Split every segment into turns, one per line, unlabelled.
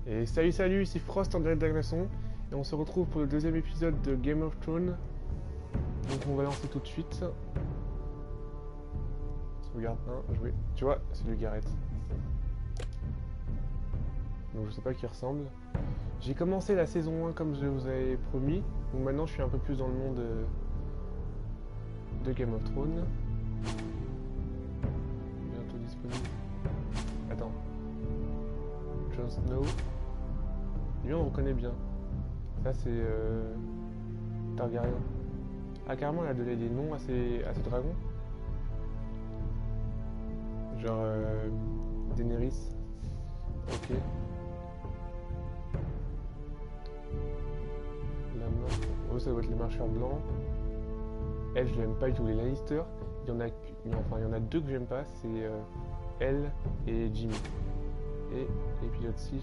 Et salut, ici Frost en direct d'Agresson. Et on se retrouve pour le deuxième épisode de Game of Thrones. Donc on va lancer tout de suite. Sauvegarde 1, jouer. Tu vois, c'est le Gareth. Donc je sais pas qui ressemble. J'ai commencé la saison 1 comme je vous avais promis. Donc maintenant je suis un peu plus dans le monde de Game of Thrones. Bientôt disponible. Attends. Jon Snow. Lui on reconnaît bien. Ça c'est Targaryen. Ah carrément elle a donné des noms à ces dragons. Genre Daenerys. Ok. La mort. Oh ça doit être les marcheurs blancs. Elle je l'aime pas du tout. Les Lannister. Il y en a deux que j'aime pas. C'est elle et Jimmy. Et épisode 6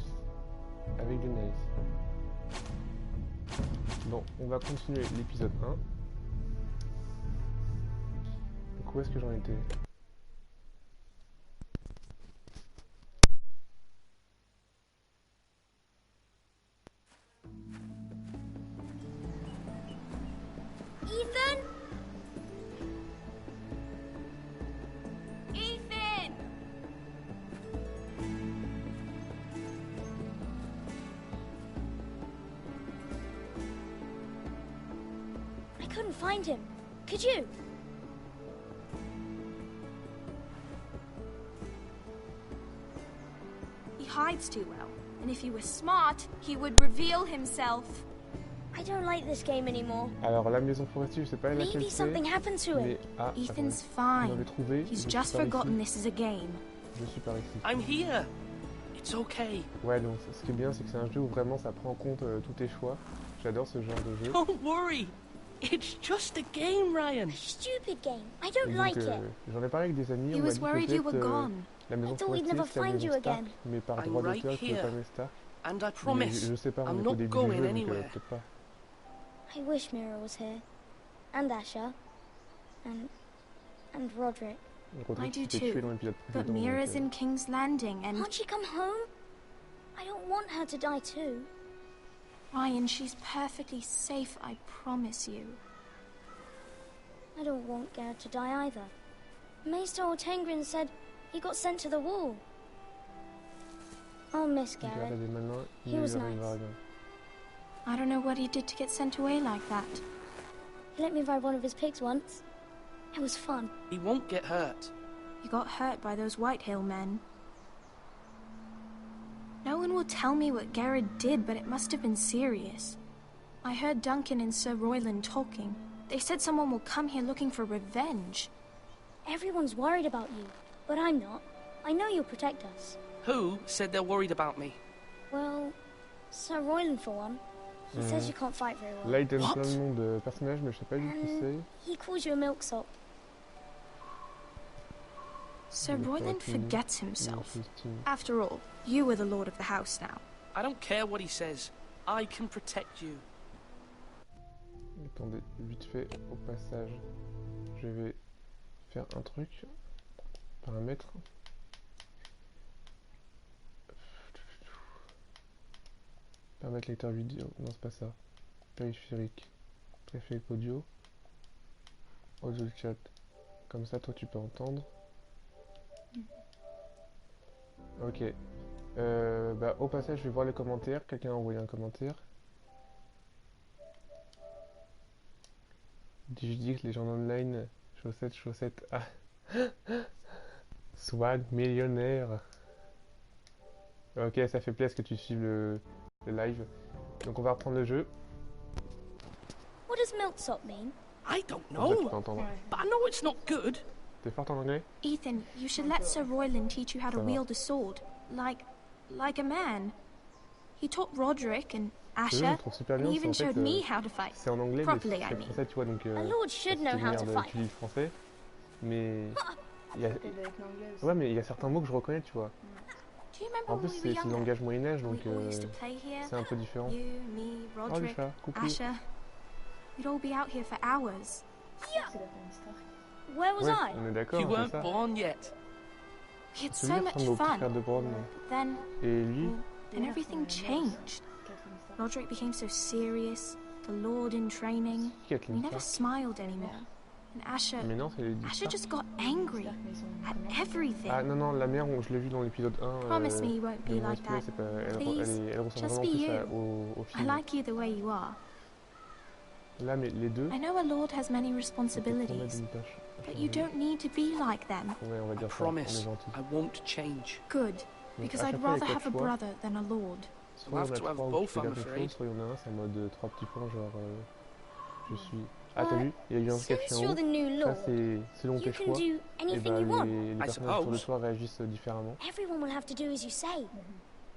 avec Daenerys. Bon, on va continuer l'épisode 1. Donc où est-ce que j'en étais ?
Ethan? Ethan! I couldn't find him. Could you?
He hides too well, and if he were smart, he would reveal himself.
I don't like this game anymore.
Alors la maison forestière, je sais pas laquelle
Maybe
c'est.
something happened to
Mais
him.
Ethan's
on
fine.
l'avait trouvé.
He's just forgotten this is a game.
Je suis par ici.
I'm here. It's okay.
Ouais, donc ce qui est bien, c'est que c'est un jeu où vraiment ça prend en compte tous tes choix. J'adore ce genre de jeu.
Don't worry. It's just a game, Ryan.
A stupid game. I don't
Et
like
donc,
it.
j'en ai parlé avec des amis.
He
on m'a
was
dit
worried you
peut-être,
were gone.
la maison
I thought we'd
forestière,
never
c'est la
find
maison
you
Stark,
again.
mais par
I'm
droit
right
d'auteur, je peux
here.
pas mettre Stark.
And I
Mais
promise,
je sais pas, on
I'm
est au
not
début du
going
jeu, donc
anywhere.
peut-être pas.
I wish Mira was here. And Asher. And Roderick.
Roderick
I do
s'est fait tuer
too.
dans l'épisode
But
précédent.
Mira's
donc,
in King's Landing, and
Can't she come home? I don't want her to die too.
Ryan, she's perfectly safe, I promise you.
I don't want Garrett to die either. Maester Ortengrin said he got sent to the wall. I'll miss
Gareth
Garrett.
a des malins,
He was
il arrivera
nice.
rien.
I don't know what he did to get sent away like that.
He let me ride one of his pigs once. It was fun.
He won't get hurt.
He got hurt by those Whitehill men. No one will tell me what Garrett did, but it must have been serious. I heard Duncan and Sir Royland talking. They said someone will come here looking for revenge.
Everyone's worried about you, but I'm not. I know you'll protect us.
Who said they're worried about me?
Well, Sir Royland for one. He says you can't fight very well.
Là, il donne
What?
plein de noms de personnages, mais je sais pas du qui c'est.
He calls you a milksop.
Sir
Look
Royland
like him.
forgets himself.
Interesting.
After all, you were the lord of the house now.
I don't care what he says. I can protect you.
Attendez, vite fait, au passage, je vais faire un truc. Paramètres. Paramètres lecteur vidéo. Non, c'est pas ça. Périphérique. Périphérique audio. Audio chat. Comme ça, toi, tu peux entendre. Ok. Bah, au passage, je vais voir les commentaires. Quelqu'un a envoyé un commentaire. Digidix, les gens online, chaussettes, ah. Swag millionnaire. Ok, ça fait plaisir que tu suives le live. Donc on va reprendre le jeu.
What does milksop mean?
I don't
Comme ça, tu peux
know.
entendre.
But I know it's not good.
T'es forte en anglais?
Ethan, you should let Sir Royland teach you how to
Ça va.
wield a sword. Like a man. He taught Roderick and
Ce jeu, je
Asher,
le trouve super bien.
and
c'est
even
en fait,
showed me how to fight.
c'est en anglais,
Properly,
mais
I
c'est
mean.
français, tu vois, donc...
A lord should know how to fight.
Tu lis le français, mais... Il y a... Ouais, mais il y a certains mots que je reconnais, tu vois.
Do you remember
En
when
plus,
we
c'est
were
le
younger?
langage Moyen-Âge, donc
We all used to play here.
c'est un peu différent.
You, me,
Oh, le
Roderick,
chat, coucou.
Asher. We'd all be out here for hours.
Where was
Ouais,
I?
on est d'accord,
You
c'est
weren't
ça.
born yet.
We had
C'est
so
lui
much
ressemble au petit
fun.
frère de Bron.
But then
Et lui,
and everything changed. Roderick became so serious, the Lord in training.
Qui a
He never smiled anymore. And Asher just got angry at everything.
Ah non, la mère, je l'ai vu dans l'épisode 1.
Promise me you won't be like that. Please,
elle ressemble
just
vraiment
be
plus
you.
au
I
film.
like you the way you are.
Là, mais les deux.
I know a lord has many responsibilities, but you don't need to be like them.
Ouais, on va
I
dire ça,
promise
on est gentil.
I won't change.
Good, because
à
I'd
chaque fois, il y
rather
a
have a
quatre choix.
brother than a lord.
Soit
We'll
on
have
a
to have
3 où
both,
tu fais
I'm
quelque
afraid.
chose, soit il y en a un, c'est en mode 3 petits points, genre je suis. Ah, t'as vu? Il y a eu un sketch
Since
en
you're
haut.
the new
Ça,
lord,
c'est selon
you
tes
can
choix.
do
Et
anything
bah,
you want.
les personnages sur le
suppose.
toit réagissent différemment.
Everyone will have to do as you say.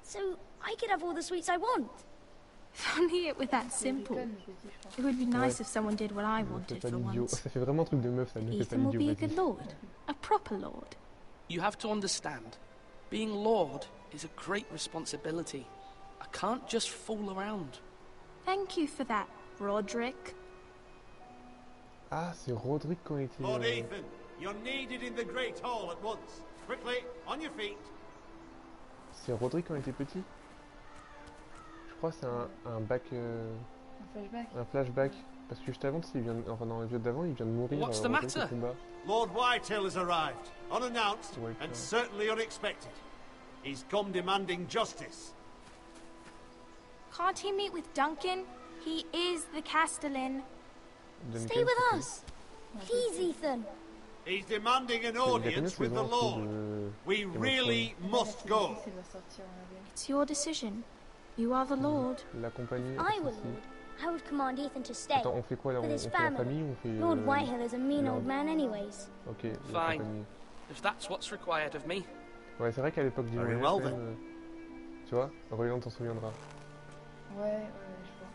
So I could have all the sweets I want.
If only it were that simple. It would be nice if someone did what I
Ne fais
wanted
pas
for
l'idiot.
once.
Ça fait vraiment un truc de meuf, ça. Ne fais pas
Ethan will be
l'idiot.
a good
vas-y.
lord, a proper lord.
You have to understand, being Lord is a great responsibility. I can't just fool around.
Thank you for that, Roderick.
Ah, c'est Roderick qui a été.
Lord Ethan, you're needed in the Great Hall at once. Quickly, on your feet.
C'est Roderick qui a été petit. Je crois que c'est un back. Un flashback. Parce que juste avant, il vient, enfin dans l'épisode d'avant, il vient de mourir.
What's the
Roderick,
matter?
au combat.
Lord Whitehill has arrived, unannounced
Whitehill.
and certainly unexpected. He's come demanding justice.
Can't he meet with Duncan? He is the Castellan.
Duncan,
Stay with
c'est
us. Please, Ethan.
He's demanding an
qui- Il y a combien de
audience with the
saisons en
Lord.
dessous de
We
Game of
really must go.
It's your decision. You are the Lord.
Thrones? La compagnie.
If I were
si.
lord, I would command Ethan to stay.
Attends, on fait quoi là?
For
On
this
fait la
family.
famille ou on fait.
Lord Whitehill is a mean
Lord.
old man anyways.
Ok, la
Fine.
compagnie.
If that's what's required of me.
Ouais, c'est vrai qu'à l'époque du
Very
voyage,
well,
quand
then.
même, tu vois, Roland t'en souviendra.
Ouais, je vois.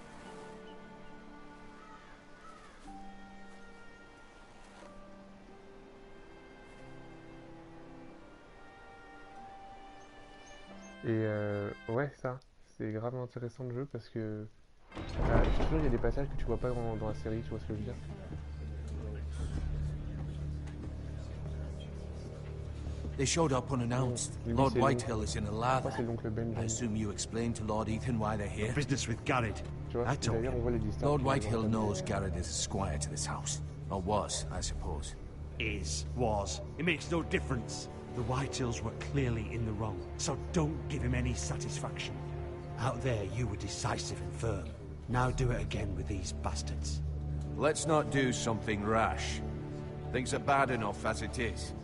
Et ouais, ça, c'est grave intéressant le jeu parce que je te jure, il y a des passages que tu vois pas dans la série, tu vois ce que je veux dire.
They showed up unannounced.
Lui,
Lord
c'est
Whitehill is in a
Moi,
lather.
c'est l'oncle Ben.
I assume you explained to Lord Ethan why they're here.
Business with Garrett.
Tu vois,
I
et
told
d'ailleurs,
him.
on voit les distances.
Lord Whitehill knows Garrett is a squire to this house. Or was, I suppose.
Was. It makes no difference. The Whitehills were clearly in the wrong, so don't give him any satisfaction. Out there, you were decisive and firm. Now do it again with these bastards.
Let's not do something rash. Things are bad enough as it is.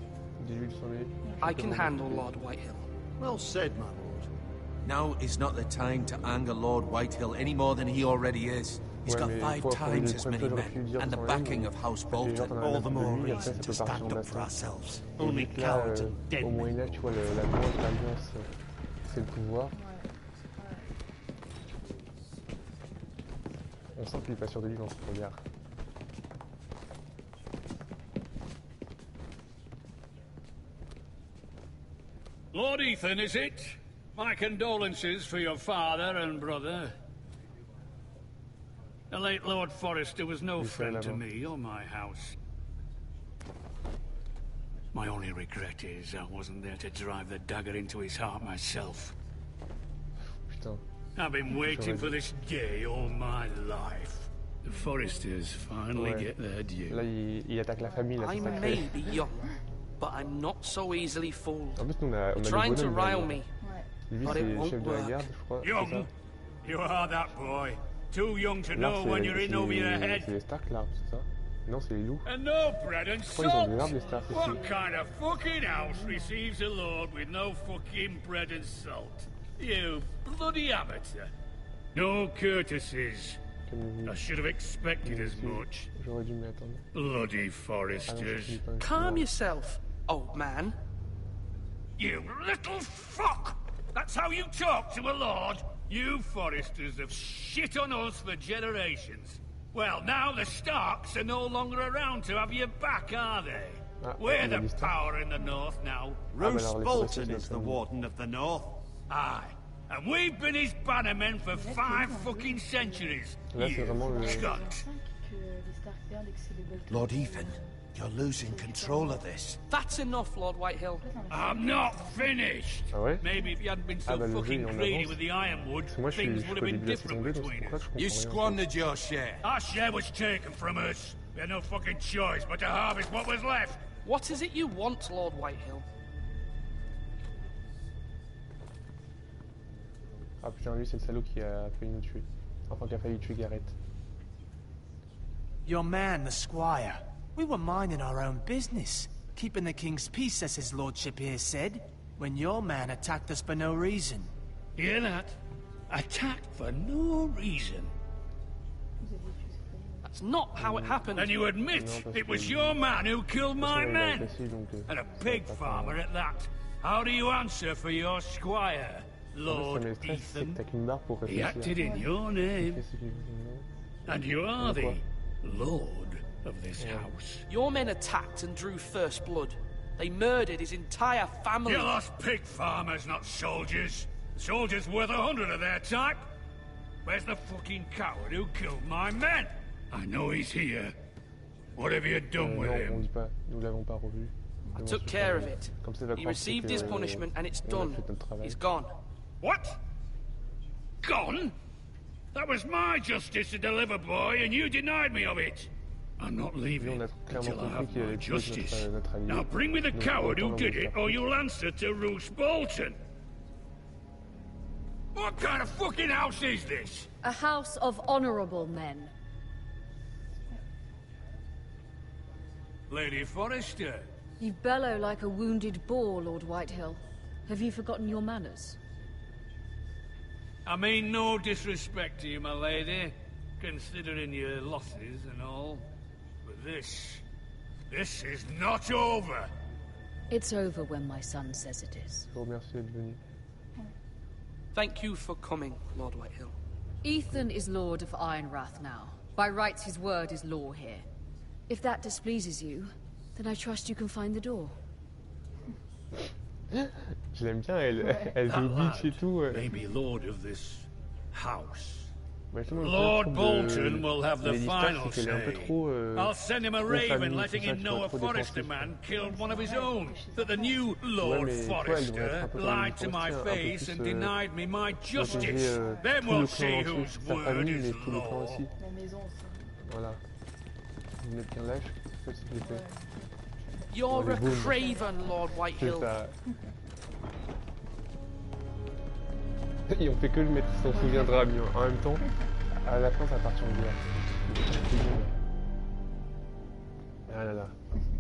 18 sur les.
I can handle Lord Whitehill.
Well said, my lord.
Now is not the time to anger Lord Whitehill any more than he already is. He's
Ouais,
got
mais
5
faut
times
le
as
premier
many
peu, j'aurais pu le
men
dire
and the
sans
backing
elle,
of House
parce que déjà,
Bolton.
t'en as
All the
la
more
de lui,
reason
après,
to
ça peut partir
stand
en
up for
baston.
ourselves.
Et
Only
vu que là,
cowards and dead
au
men.
Moyen-Âge, tu vois, la moindre alliance, c'est le pouvoir. On sent qu'il est pas sûr de lui dans son regard.
Lord Ethan, is it? My condolences for your father and brother. The late Lord Forrester was no friend to me or my house. My only regret is I wasn't there to drive the dagger into his heart myself.
Putain.
I've been waiting for this day all my life. The Forresters finally
Ouais.
get their due.
Là, il attaque la famille, là,
I
c'est ça que
may
fait.
be young, but I'm not so easily fooled.
En plus, nous, on a
Trying
des
to
bonhommes
rile
derrière.
me.
Lui,
but
c'est
it
le
won't
chef de la
work.
garde, je crois. c'est
Young?
ça.
You are that boy. Too young to
L'arbre,
know when you're in over your
c'est
head.
les Stark, l'arbre, c'est ça? Non, c'est les loups.
And no bread and
Je crois qu'ils ont
salt.
de l'arbre, les Stark
What
aussi.
kind of fucking house receives a lord with no fucking bread and salt? You bloody amateur. No courtesies.
Comme
I should have expected as much.
J'aurais dû m'y attendre.
Bloody
Ah non, je
Forresters.
finis pas.
Calm yourself, old man.
You little fuck! That's how you talk to a lord? You Forresters have shit on us for generations. Well, now the Starks are no longer around to have your back, are they?
Ah,
We're
il y a
the
des Stark.
power in the north now.
Roose
alors, les
Bolton
Forresters,
is the
notre ami.
Warden of the North.
Aye. And we've been his bannermen for 5 fucking centuries.
Là, c'est
You
vraiment le.
cunt.
que les Stark perdent et que c'est les Bolton.
Lord Ethan, you're losing control of this.
That's enough, Lord Whitehill.
I'm not finished.
Ah ouais?
Maybe if you hadn't been so
Ah bah le jeu
fucking
il est en
greedy
avance.
with the ironwood,
Parce que moi je
things
suis
would
au
have been
début de la saison
different
2, donc c'est
between
pour ça
us.
que je
You
comprends rien.
squandered your share.
Our share was taken from us. We had no fucking choice but to harvest what was left.
What is it you want, Lord Whitehill?
Ah putain, lui c'est le salaud qui a failli nous tuer. Enfin qui a failli tuer Gareth.
Your man, the squire. We were minding our own business, keeping the king's peace, as his lordship here said, when your man attacked us for no reason.
Hear that? Attacked for no reason.
That's not how it happened.
And you admit it was your man who killed my men? And a pig farmer at that. How do you answer for your squire, Lord Ethan? He acted in your name. And you are the lord of this house.
Your men attacked and drew first blood. They murdered his entire family.
You lost pig farmers, not soldiers. Soldiers worth 100 of their type. Where's the fucking coward who killed my men? I know he's here. What have you done with
Non, on
him?
dit pas, nous l'avons pas revu.
I took care of it.
Comme ça, il va
He
croire
received
que,
his punishment and it's
on a
done.
fait notre travail.
He's gone.
What? Gone? That was my justice to deliver, boy, and you denied me of it. I'm not leaving
on a clairement
until I
compris
have
qu'il
my
allait tuer
justice.
notre allié.
Now bring me the
Donc,
coward who
autant
did
le
it,
faire.
or you'll answer to Roose Bolton. What kind of fucking house is this?
A house of honorable men.
Lady Forrester.
You bellow like a wounded boar, Lord Whitehill. Have you forgotten your manners?
I mean no disrespect to you, my lady, considering your losses and all. But this is not over.
It's over when my son says it is.
Je vous remercie d'être venu.
Thank you for coming, Lord Whitehill.
Ethan is Lord of Ironrath now. By rights, his word is law here. If that displeases you, then I trust you can find the door.
Je l'aime bien, elle joue bitch et tout.
May be lord of this house.
Bah, justement,
Lord
le
Bolton will have the
Lady Stark,
final
c'est qu'elle est un peu
say.
trop,
I'll send him a
trop
raven
famille,
letting
tout ça,
him
tu
know
vois,
a
trop
Forrester
défensif.
man killed one of his own. That the new Lord
mais toi, elle devrait être
Forrester
un peu comme
lied
une
to my
Forrester, un peu
face
plus,
and denied me my
protéger
justice. Then
tout
we'll
le
see
clan entier,
whose
sa
word
famille,
is
mais tout le clan
law.
aussi.
La maison aussi.
Voilà. Vous n'êtes qu'un lâche, c'est ce qu'il fait.
You're
les
a
booms.
craven, Lord
C'est
Whitehill.
ça. Et on fait que le mettre, il s'en souviendra mieux. En même temps, à la fin, ça part en guerre. Ah là là.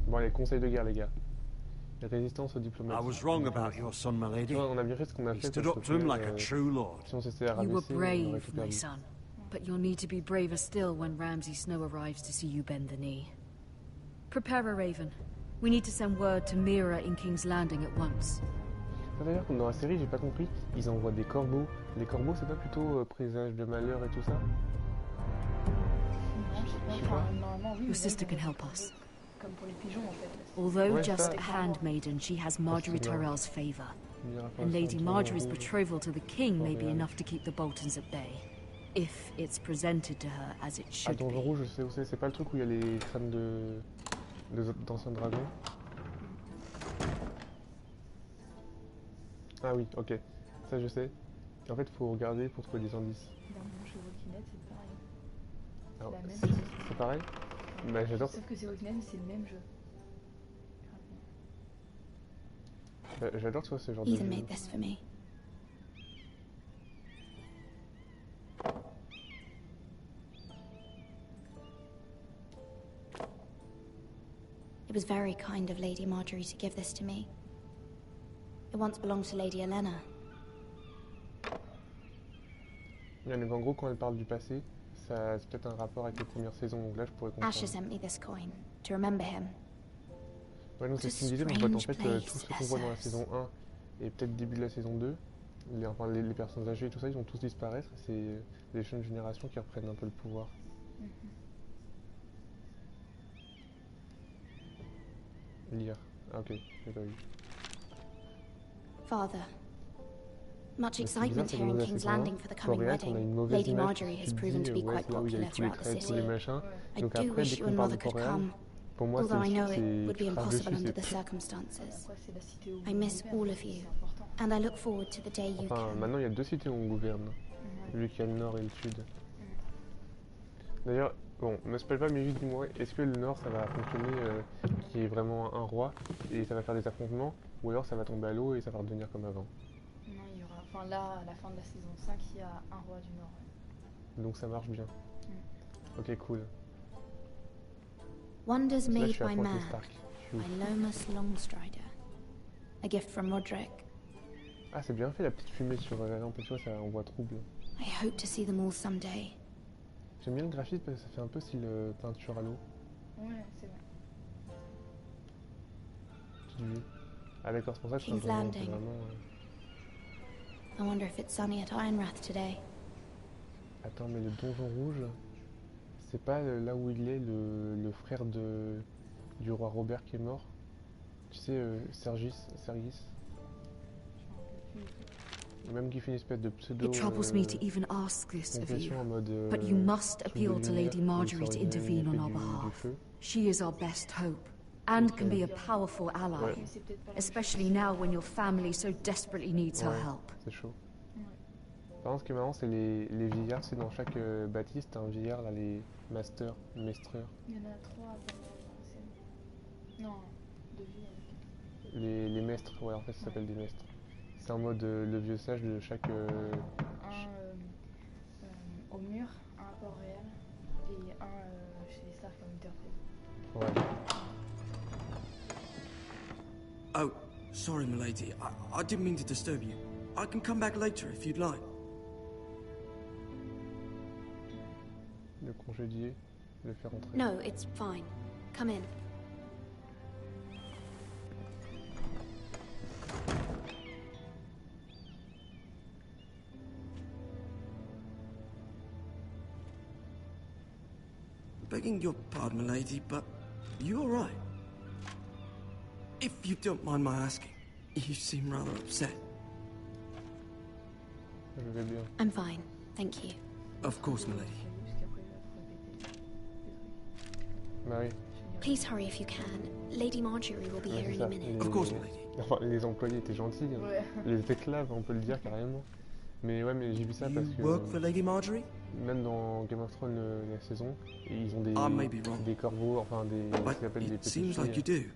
Bon, les conseils de guerre, les gars. Résistance aux diplomates.
I was wrong about your son, my lady.
Tu vois, on a bien fait ce qu'on a
He
fait.
stood
parce
up
que,
to him like a true lord.
si on s'était
You were
rabaissé, on aurait
brave,
tout
my
perdu.
son. But you'll need to be braver still when Ramsay Snow arrives to see you bend the knee. Prepare a raven. We need to send word to Mira in King's Landing at once.
D'ailleurs, comme dans la série, j'ai pas compris, ils envoient des corbeaux. Les corbeaux, c'est pas plutôt présage de malheur et tout ça?
Non, je sais pas. Enfin, normalement, oui.
Your
mais
sister
bon,
can help us.
Comme pour les pigeons, en fait.
Although
Ouais,
just
ça.
a handmaiden, she has Marjorie
c'est bien.
Tyrell's favour.
Il ira pas
And
ça,
Lady
un
Marjorie's
tour
betrothal to the king may be
Royal.
enough to keep the Boltons at bay. If it's presented to her as it
Ah,
should
Donjon
be.
Rouge, je sais où c'est pas le truc où il y a les crânes d'anciens dragons. Ah oui, ok. Ça, je sais. En fait, faut regarder pour trouver des indices.
Dans mon chez Walking Dead, c'est pareil.
Alors,
la même
c'est
chose.
c'est pareil? Bah, j'adore.
Sauf que c'est Walking Dead, mais c'est le même jeu.
J'adore, tu vois, ce genre de
Ethan
jeu.
made this for me. It was very kind of Lady Marjorie to give this to me. It once belonged to Lady Helena.
Ouais, mais en gros, quand elle parle du passé, ça c'est peut-être un rapport avec les premières saisons, donc là, je pourrais comprendre.
Asher sent me this coin to remember him.
Ouais, non, c'est ce qu'il me disait, mais en fait, tout ce qu'on voit dans la saison 1 et peut-être début de la saison 2, les personnes âgées et tout ça, ils vont tous disparaître. C'est les jeunes générations qui reprennent un peu le pouvoir. Lire. Ah ok, j'ai pas vu.
Father, Much
Mais c'est bizarre,
excitement
c'est
here in
dans
King's
assez
Landing for the coming
Coréen, on a une
wedding.
mauvaise
Lady
image,
Marjorie
tu
has
te
proven to
dis,
be
ouais,
quite
c'est là où il y a
popular
tous les
throughout the
traits, tous
city.
les machins.
I
Donc
do
après,
wish
dès
you
qu'on
and
parle
Mother
de
could
Coréen,
come,
pour moi,
although I know
c'est
it would be
tu craches
impossible
dessus,
under the
c'est...
circumstances.
Après, c'est la cité où
I
on
miss
gouverne,
all of you,
c'est important.
and I look forward to the day you
Enfin,
can.
maintenant, il y a 2 cités où on gouverne,
Ouais.
vu qu'il y a le nord et le sud. D'ailleurs, bon, me spoil pas, mais juste dis-moi, est-ce que le nord, ça va fonctionner, qui est vraiment un roi, et ça va faire des affrontements, ou alors ça va tomber à l'eau et ça va redevenir comme avant?
Non, il y aura... Enfin là, à la fin de la saison 5, il y a un roi du Nord. Ouais.
Donc ça marche bien. Ok, cool.
Wonders
Parce que là, je
made
suis à
by
fond avec
man,
les Stark. Je suis
by
ouf.
Lomas Longstrider. A gift from Roderick.
Ah, c'est bien fait la petite fumée sur la lampe, tu vois, ça envoie trouble.
I hope to see them all someday.
J'aime bien le graphisme parce que ça fait un peu style peinture à l'eau.
Ouais, c'est vrai.
Petite vue. Avec leur sponsor, c'est
King's
vraiment...
Landing. I wonder if it's sunny at Ironrath today.
Attends, mais le donjon rouge, c'est pas là où il est le frère du roi Robert qui est mort? Tu sais, Sergis. Même qui fait une espèce de pseudo...
It troubles me to even ask this of you,
confession en mode...
but you must
truc de
appeal to
lumière,
Lady
où il
Marjorie
sort
to
une
intervene on
épée
our
du
behalf.
feu.
She is our best hope, and can be a powerful ally,
Ouais.
Mais c'est peut-être pas la même
especially
chose.
now when your family so desperately needs her
Ouais,
help.
c'est chaud.
Ouais.
Par contre, ce qui est marrant, c'est les vieillards. C'est dans chaque bâtisse, t'as un vieillard, là, les mestreurs.
Il y en a 3 avant la scène. Non, 2 vies avec.
Les mestres, ouais, en fait, ça s'appelle des mestres. C'est en mode le vieux sage de chaque...
Un au mur, un à Port-Réal et un chez les Stark en Winterfell.
Ouais.
Oh, sorry, milady. I didn't mean to disturb you. I can come back later if you'd like.
Le congédier, le faire entrer.
No, it's fine. Come in.
Begging your pardon, milady, but you all right? If you don't mind my asking, you seem rather upset.
Je vais bien.
I'm fine, thank you.
Of course, milady.
Bah oui.
Please hurry if you can. Lady Marjorie will be
Ouais,
here
c'est
in a
ça.
minute.
Of course, milady.
Enfin, les employés étaient gentils. Hein.
Ouais.
Les esclaves, on peut le dire carrément. Mais ouais, mais j'ai vu ça parce
You
que...
work for Lady Marjorie?
Même dans Game of Thrones, la saison, ils ont
I may be wrong.
des corbeaux, enfin des... ce
But
qu'ils appellent des
it
petits
seems like you
filles.
do.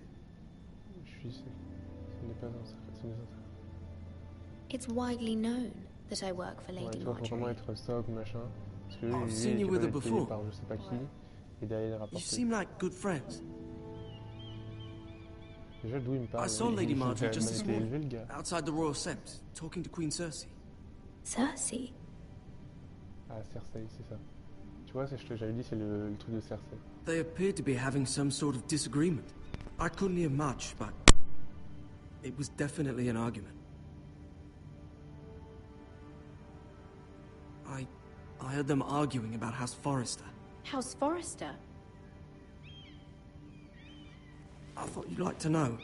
Je suis... Ce n'est pas un secret, ce n'est un secret.
It's widely known that I work for
Ouais,
Lady
tu vois, faut vraiment
Marjorie.
être sobre, machin. Parce que
I've
lui,
seen
il
you
est
with her
payé
before.
par je sais pas qui. Et derrière, il
You
rapporte.
seem like good friends.
Déjà, d'où il me parle?
I saw Lady Marjorie just this
Il était élevé,
morning,
le gars.
outside the Royal Sept, talking to Queen Cersei.
Cersei?
Ah, Cersei, c'est ça. Tu vois, j'avais dit, c'est le truc de Cersei.
They appeared to be having some sort of disagreement. I couldn't hear much, but it was definitely an argument. I heard them arguing about House Forrester.
House Forrester?
I thought you'd like to know.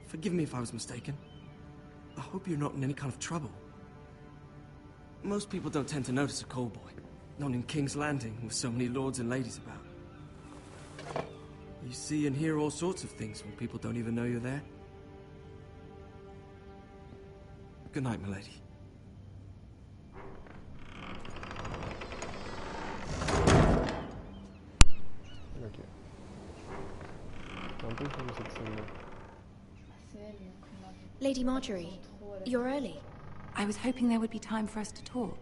Forgive me if I was mistaken. I hope you're not in any kind of trouble. Most people don't tend to notice a callboy. Not in King's Landing, with so many lords and ladies about. You see and hear all sorts of things when people don't even know you're there. Good night, milady.
Ok. C'est un peu comme cette scène-là.
C'est elle qu'on a vu.
Lady Marjorie, you're early.
I was hoping there would be time for us to talk.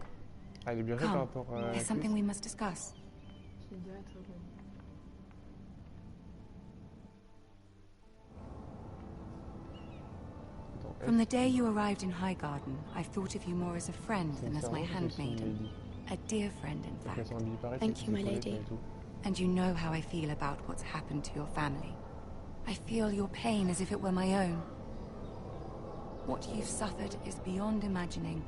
Ah, il est bien fait par
Come,
rapport à...
there's something we must discuss.
Je vais direct rejoindre.
From the day you arrived in Highgarden, I've thought of you more as a friend than as my handmaiden. A dear friend, in fact.
Thank you, my lady.
And you know how I feel about what's happened to your family. I feel your pain as if it were my own. What you've suffered is beyond imagining.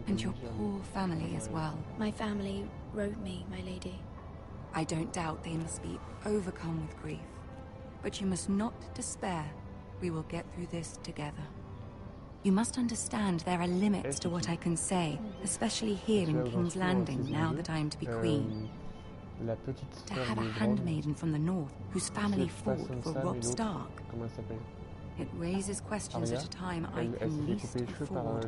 And your poor family as well.
My family wrote me, my lady.
I don't doubt they must be overcome with grief. But you must not despair. We will get through this together. You must understand there are limits to what I can say, especially here in King's Landing, now that I am to be queen. To have a handmaiden from the north, whose family fought for Robb Stark. It raises questions at a time I can least afford.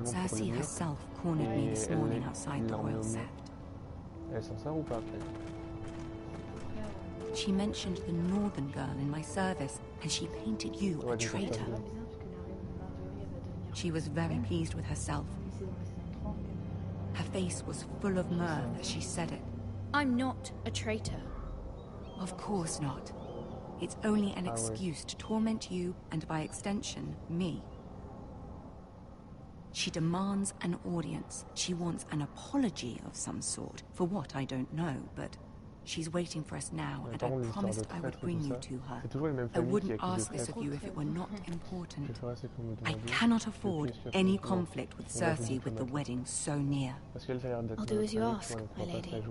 Cersei herself cornered me this morning outside the royal sept. She mentioned the northern girl in my service, and she painted you a traitor. She was very pleased with herself. Her face was full of mirth as she said it.
I'm not a traitor.
Of course not. It's only an excuse to torment you, and by extension, me. She demands an audience. She wants an apology of some sort, for what I don't know, but she's waiting for us now, and I promised I would bring you to her. I wouldn't ask this of you if it were not important. I cannot afford any conflict with Cersei with the wedding so near.
I'll do as you ask, my lady.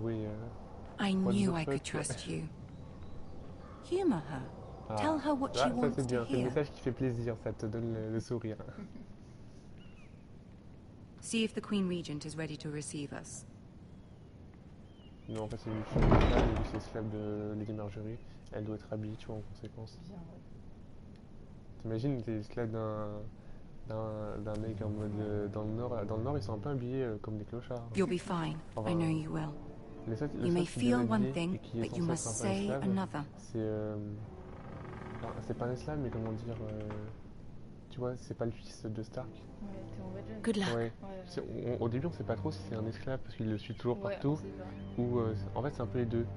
I knew I could trust you. Humor her. Tell her what she wants to hear.
C'est le message qui fait plaisir, ça te donne le sourire.
See if the Queen Regent is ready to receive us.
Non, en fait, c'est une esclave, et vu que c'est esclave de Lady Marjorie, elle doit être habillée, tu vois, en conséquence. T'imagines, t'es esclave d'un mec en mode... Dans le nord, ils sont un peu habillés comme des clochards.
You'll be fine. I know you will. You may feel one thing, but you must say another.
C'est pas un esclave, mais comment dire... tu vois, c'est pas le fils de Stark.
Good luck.
Ouais. Au début, on sait pas trop si c'est un esclave, parce qu'il le suit toujours partout, ou... en fait, c'est un peu les deux.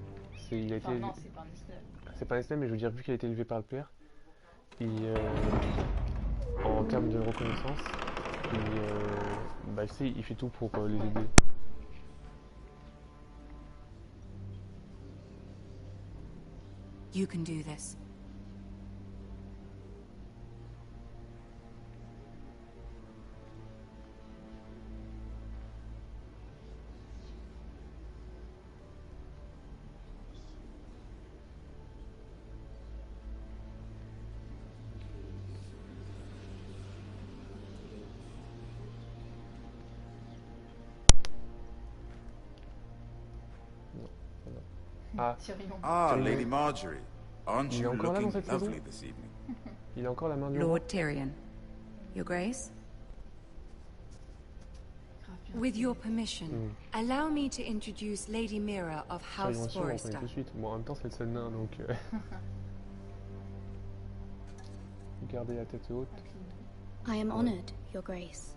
Il a été...
non, c'est pas un esclave.
C'est pas un esclave, mais je veux dire, vu qu'il a été élevé par le père, en termes de reconnaissance, il fait tout pour les aider.
You can do this.
Ah, Lady Marjorie. Aren't you looking lovely this evening?
Il a encore la main du
Lord Tyrion. Your Grace? With your permission, allow me to introduce Lady Mira of House Forrester.
Bon, en même temps, c'est le seul nain, donc... Gardez la tête haute.
I am honored, Your Grace.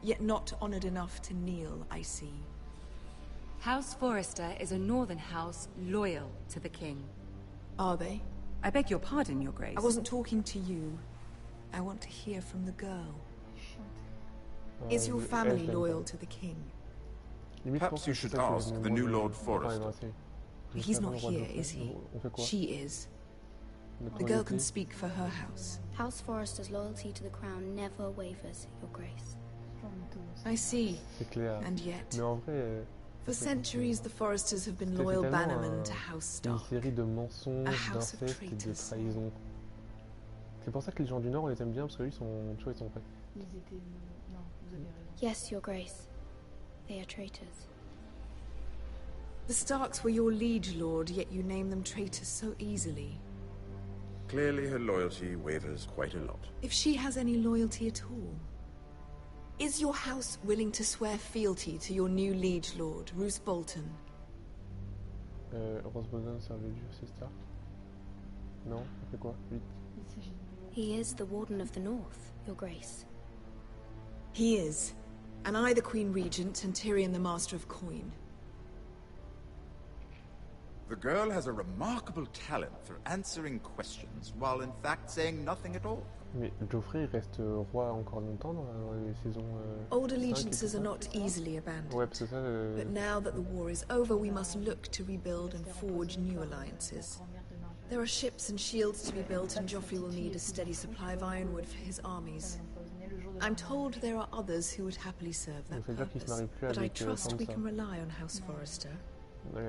Yet not honored enough to kneel, I see.
House Forrester is a northern house loyal to the king.
Are they?
I beg your pardon, Your Grace.
I wasn't talking to you. I want to hear from the girl. Is your family loyal to the king?
Perhaps you should ask the new Lord Forrester.
He's not here, is he? She is. The girl can speak for her house.
House Forrester's loyalty to the crown never wavers, Your Grace.
I see. And yet... For centuries, the Forresters have been loyal bannermen to House Stark.
Une série de mensonges, d'inceste et de trahison. C'est pour ça que les gens du Nord, on les aime bien, parce qu'eux, ils sont prêts.
Ils étaient... Non, vous avez raison.
Yes, Your Grace. They are traitors.
The Starks were your liege lord, yet you name them traitors so easily.
Clearly her loyalty wavers quite a lot.
If she has any loyalty at all. Is your house willing to swear fealty to your new liege lord, Roose Bolton?
Roose Bolton servait Dieu, c'est Stark? Non, ça fait quoi? 8.
He is the Warden of the North, Your Grace.
He is. And I the Queen Regent, and Tyrion the Master of Coin.
The girl has a remarkable talent for answering questions, while in fact saying nothing at all.
Mais Joffrey reste roi encore longtemps dans les saisons...
Old allegiances are not easily abandoned.
Ouais, parce que ça,
But now that the war is over, we must look to rebuild and forge new alliances. There are ships and shields to be built, and Joffrey will need a steady supply of ironwood for his armies. I'm told there are others who would happily serve that purpose, but I trust we can rely on House Forrester.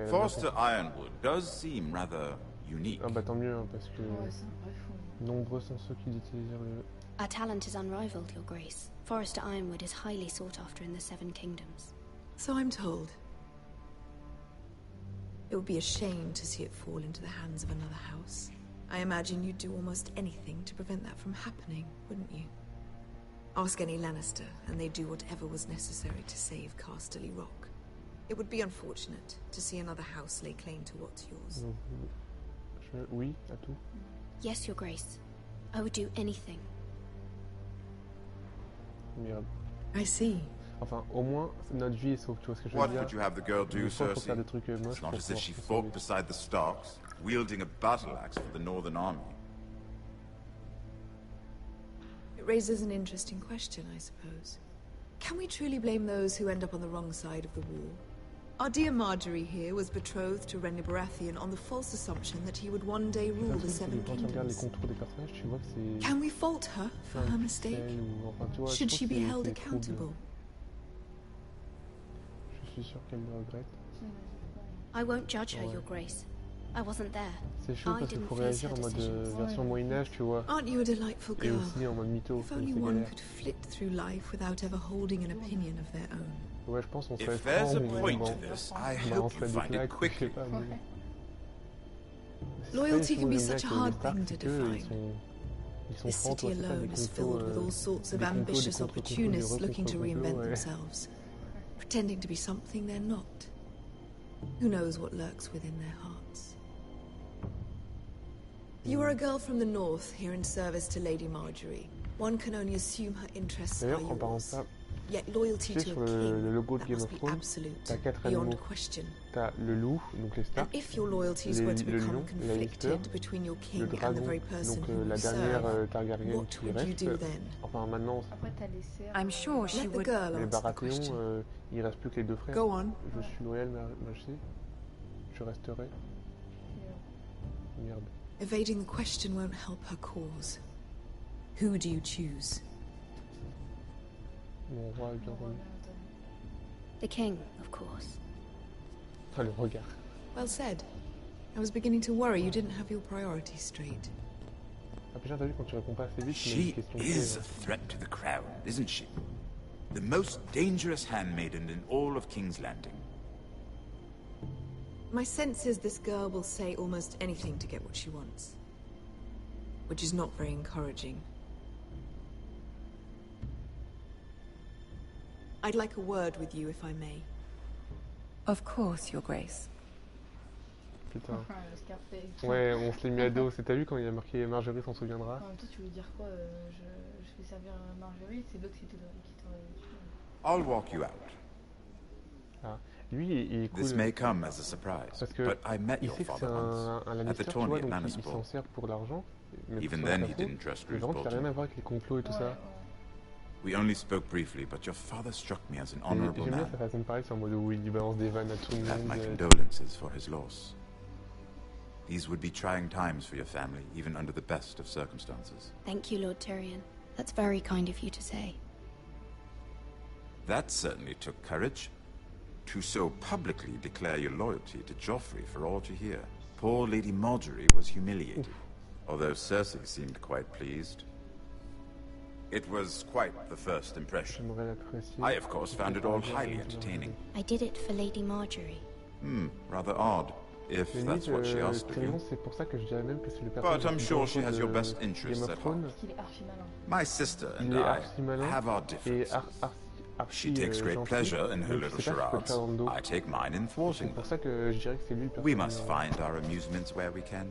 Forrester Ironwood does seem rather unique.
Ah bah tant mieux, hein, parce que nombreux sont ceux qui utilisent
Our talent is unrivaled, Your Grace. Forrester Ironwood is highly sought after in the Seven Kingdoms.
So I'm told. It would be a shame to see it fall into the hands of another house. I imagine you'd do almost anything to prevent that from happening, wouldn't you? Ask any Lannister, and they'd do whatever was necessary to save Casterly Rock. It would be unfortunate to see another house lay claim to what's yours.
Oui, à tout.
Yes, Your Grace. I would do anything.
Merde.
I see.
Enfin, au moins, notre vie est sauve, tu vois ce que je veux
What
dire?
would you have the girl do, Cersei?
It's
It's not as if she fought beside the Starks, wielding a battle axe for the Northern Army.
It raises an interesting question, I suppose. Can we truly blame those who end up on the wrong side of the war? Our dear Marjorie here was betrothed to Renly Baratheon on the false assumption that he would one day rule the Seven Kingdoms. Can we fault her for her mistake? Should she be held accountable?
Je suis sûr qu'elle le regrette.
I won't judge her, Your Grace. I wasn't there.
C'est chaud parce qu'il faut réagir en mode version Moyen-Âge, tu vois.
Aren't you a delightful
Et
girl?
aussi en mode mytho.
If only one could flit through life without ever holding an opinion of their own.
Ouais, je pense qu'on serait
If there's a
franc,
point
mais
to
bon,
this, I
on
hope
balancerait
you
des
find it
claques, je
quickly.
sais pas, mais...
Loyalty
C'est
can be
pas
such a
les
hard
Stark,
thing to
c'est qu'eux,
define.
Ils sont
This
francs,
city
toi, c'est pas
alone
des
is
complots,
filled with all sorts of
des complots,
ambitious
des contre-complots, des
opportunists looking to
re-contre-complots,
reinvent
ouais.
themselves, pretending to be something they're not. Who knows what lurks within their hearts? You are a girl from the north, here in service to Lady Marjorie. One can only assume her interests are
D'ailleurs, en parlant de
yours.
ça,
Yet loyalty
tu sais,
to
sur
a
le
king,
logo de
that
Game
must
of
be
Thrones,
absolute,
t'as 4
beyond
animaux.
question.
T'as le loup, donc les Stark,
And if your loyalties were to
le
become
lion, la Lannister,
conflicted between your
le
king and the
dragon,
very person
donc
who
la
you
dernière
serve,
Targaryen
what
qui
would you
reste.
do then?
Enfin, maintenant,
Après, t'as les serfs.
I'm sure she
Let the
would.
girl
les
answer the
Baratheons,
question.
il reste plus que les deux frères.
Go on.
Je suis loyal, merci. Je resterai. Merde.
Evading the question won't help her cause. Who do you choose?
Mon roi est bien connu.
The king, of course.
Ah, le regard.
Well said. I was beginning to worry you didn't have your priorities straight.
Ah, putain, t'as vu, quand tu réponds pas assez vite, tu mets
She
une question
is a threat to the crown, isn't she? The most dangerous handmaiden in all of King's Landing.
My sense is this girl will say almost anything to get what she wants. Which is not very encouraging. I'd like a word with you, if I may.
Of course, Your Grace.
Putain.
Le Scarface.
Ouais, on se l'est mis à dos. T'as vu quand il y a marqué Marjorie s'en souviendra?
En même temps, tu veux dire quoi je fais servir Marjorie, c'est l'autre qui t'aurait tué.
I'll walk you out.
Ah. Lui, il est cool.
This may come as a surprise,
Parce que
but I met
il
your
sait que c'est
father once
un
at
Lannister,
the
tu vois,
tourney at
donc
Manners
il s'en
Ball.
sert pour l'argent. mais
Even
pour
then,
la
he
façon.
didn't trust
Mais par contre, ça n'a rien
Bolton.
à voir avec les complots et tout ça.
We only spoke briefly, but your father struck me as an honorable
J'aime bien
man.
sa façon de parler, c'est en mode où il balance des vannes à tout le
Have my
monde.
condolences for his loss. These would be trying times for your family, even under the best of circumstances.
Thank you, Lord Tyrion. That's very kind of you to say.
That certainly took courage. To so publicly declare your loyalty to Joffrey for all to hear. Poor Lady Marjorie was humiliated, although Cersei seemed quite pleased. It was quite the first impression. I, of course, found it all highly entertaining.
I did it for Lady Marjorie.
Rather odd, if that's what she asked of you.
C'est pour ça que je dirais même que c'est le
But
personnage
I'm
le plus
sure she
dangereux
has your
de
best interests
Game
at
of
heart.
Thrones.
Il est archi malin.
My sister and
Il est
I
archi malin
have our
et
differences.
archi
She takes great
gentil,
pleasure in her
donc
little
je sais pas si je peux le
charades.
faire dans le dos.
I take mine in
C'est
thwarting
pour
them.
ça que je dirais que c'est lui le
We
personnage.
must find our amusements where we can.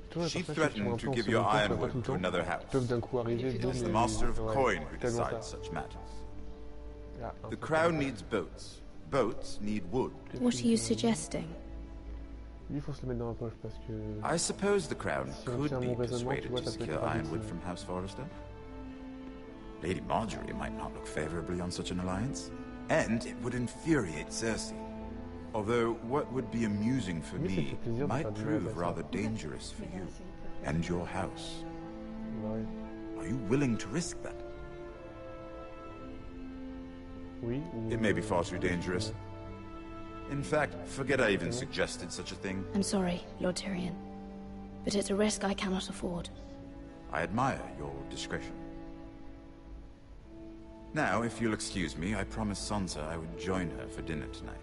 Tu vois, les
She
personnages qui sont un
threatened
peu
to
en
give
second
your
plan, pas tout
ironwood
le
to
temps,
another
qui
house.
peuvent d'un coup arriver, boum,
It's the
et-
master of
ouais,
coin who
tellement ça.
decides such matters.
Ah, un
The
peu
crown
comme ça.
needs boats. Boats need wood.
What are you suggesting?
Lui, il faut se le mettre dans la poche parce que...
I suppose the crown
Si on
could
tient
be
mon raisonnement, tu
persuaded
vois,
to
ça peut
secure
être rapide,
ironwood
ça.
from House Forrester. Lady Marjorie might not look favorably on such an alliance, and it would infuriate Cersei. Although what would be amusing for
Oui, ça
me
fait plaisir de
might
faire du
prove
mal à ça.
rather dangerous for you and your house.
Bah oui.
Are you willing to risk that?
Oui, ou-
It may be far too dangerous. In fact, forget I even suggested such a thing.
I'm sorry, Lord Tyrion. But it's a risk I cannot afford.
I admire your discretion. Now, if you'll excuse me, I promised Sansa I would join her for dinner tonight.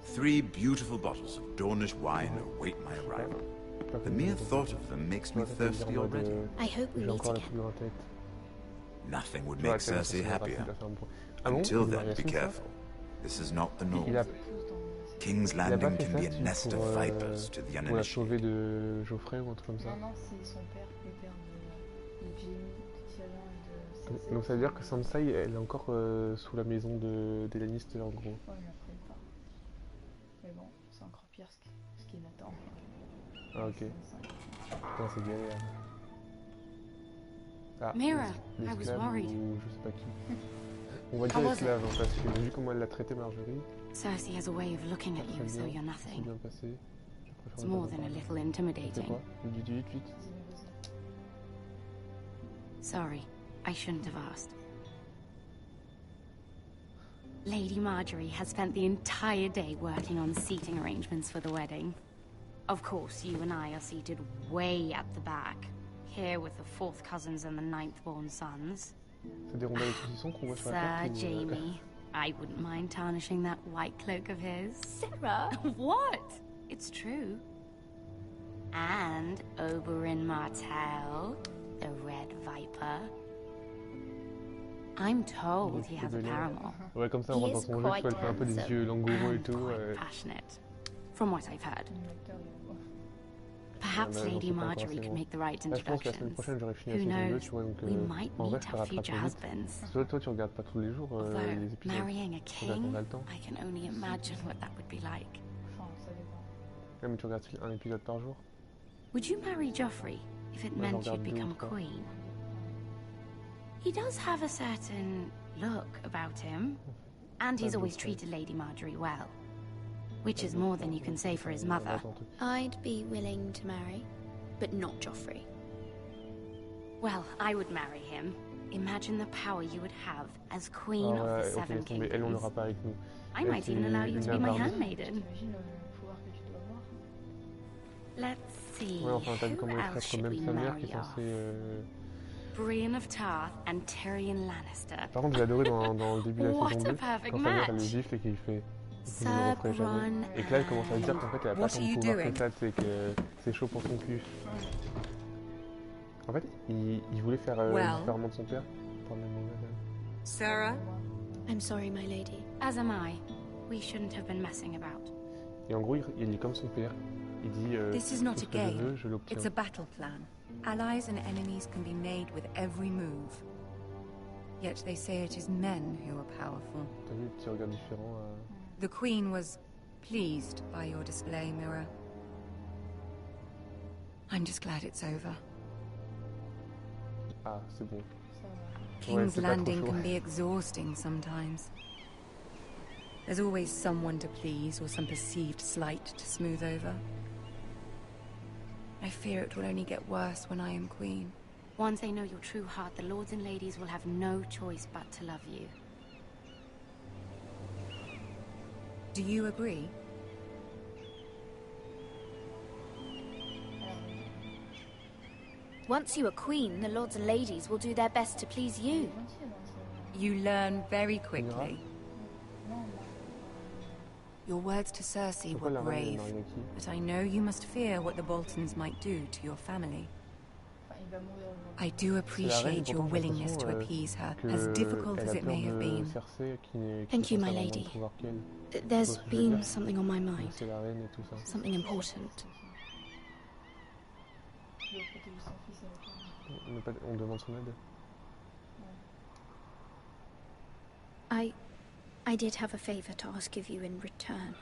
3 beautiful bottles of Dornish wine await my arrival. The mere thought of them makes me thirsty already.
I hope we meet again.
Nothing would make Cersei happier. Until then, be careful. This is not the norm. King's Landing can be a nest of vipers to the uninitiated.
de Geoffrey ou un truc comme ça.
Non, c'est son père, le père de Jaime, de Tyrion et de Cersei.
Donc ça veut dire que Sansa, elle est encore sous la maison des Lannister en gros.
Ouais, mais après pas. Mais bon, c'est encore pire ce qu'il attend.
Ah ok. Putain, c'est galère. Ah,
Mira, I was worried.
Ou je sais pas qui. On va dire esclave, hein, parce que vu comment elle l'a traité Marjorie.
Cersei has a way of looking at you as though you're nothing.
Bien passé.
It's more than a little intimidating.
Quoi du 18.
Sorry, I shouldn't have asked. Lady Marjorie has spent the entire day working on seating arrangements for the wedding. Of course, you and I are seated way at the back, here with the 4th cousins and the 9th-born sons.
C'est des rondelles de saucisson qu'on voit sur la carte.
Sir Jaime, I wouldn't mind tarnishing that white cloak of his. Sarah? What? It's true. And Oberyn Martell, the Red Viper. I'm told he has a paramour.
Ouais, comme ça, on va dans son jeu, tu vois, elle fait un peu des yeux langoureux et tout.
Passionate, from what I've heard. Perhaps Lady Marjorie could make the right introductions. Who knows? We might meet our future husbands.
Toi, tu regardes pas tous les jours les épisodes.
Marrying a king, I can only imagine what that would be like.
Ouais, mais tu regardes un épisode par jour.
Would you marry Joffrey if it meant you'd become queen? He does have a certain look about him, and he's always treated Lady Marjorie well. Which is more than you can say for his mother.
I'd be willing to marry, but not Joffrey.
Well, I would marry him. Imagine the power you would have as queen of the Seven Kingdoms. I might even allow you to be my handmaiden. Let's see, who else should we marry off? Brienne of Tarth and Tyrion Lannister.
Par contre, j'ai adoré dans le début de la saison 2, quand sa mère elle le gifle et qu'il fait...
Vous ne me referez jamais.
Et que là, elle commence à dire qu'en fait, elle a pas tant de pouvoir que ça, c'est que c'est chaud pour son cul. En fait, il voulait faire différemment de son père.
Sarah?
I'm sorry, my lady.
As am I. We shouldn't have been messing about.
Et en gros, il est comme son père. Il dit
This is not a game.
Je l'obtiens.
It's a battle plan. Allies and enemies can be made with every move. Yet they say it is men who are powerful.
T'as vu le petit regard différent
The Queen was pleased by your display, Mira. I'm just glad it's over.
Ah, c'est bon.
King's Landing can be exhausting sometimes. There's always someone to please or some perceived slight to smooth over. I fear it will only get worse when I am queen.
Once they know your true heart, the lords and ladies will have no choice but to love you.
Do you agree?
Once you are queen, the lords and ladies will do their best to please you.
You learn very quickly. Your words to Cersei were brave, but I know you must fear what the Boltons might do to your family. I do appreciate your willingness to appease her, as difficult as it may have been.
Thank you, my lady. There's been something on my mind. Something important.
On demande son aide.
I did have a favor to ask of you in return.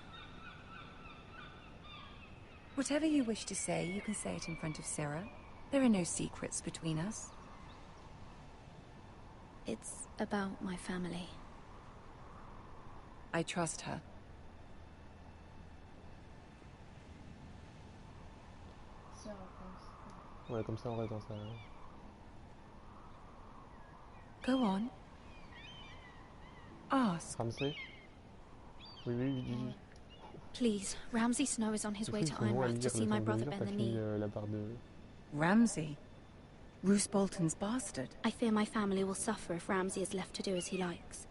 Whatever you wish to say, you can say it in front of Sarah. There are no secrets between us.
It's about my family.
I trust her.
Ouais, comme ça on reste dans sa...
Go on. Ask.
Ramsay? Oui.
Please, Ramsay Snow is on his way to Iron Wrath to see my brother bend the knee.
Ramsay? Roose Bolton's bastard?
I fear my family will suffer if Ramsay is left to do as he likes.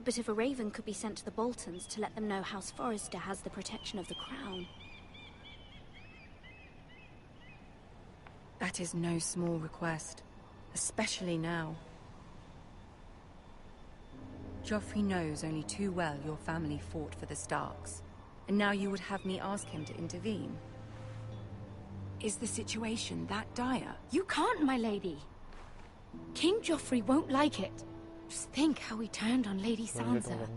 But if a raven could be sent to the Boltons to let them know House Forrester has the protection of the crown...
That is no small request, especially now. Joffrey knows only too well your family fought for the Starks, and now you would have me ask him to intervene. Is the situation that dire?
You can't, my lady. King Joffrey won't like it. Just think how he turned on Lady Sansa.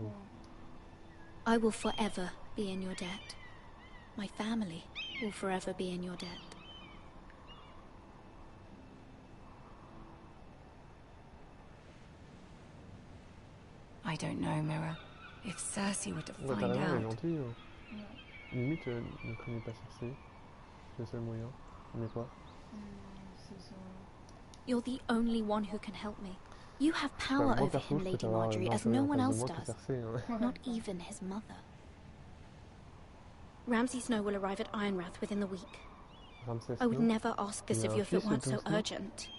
I will forever be in your debt. My family will forever be in your debt.
I don't know, Mira. If Cersei were to find out...
Limite, ne connais pas Cersei. C'est le seul moyen. Mais quoi?
You're the only one who can help me. You have power over him, Lady Marjorie, as no one else does. Not even his mother. Ramsay Snow will arrive at Ironrath within the week. I would never ask this of you if it weren't so urgent.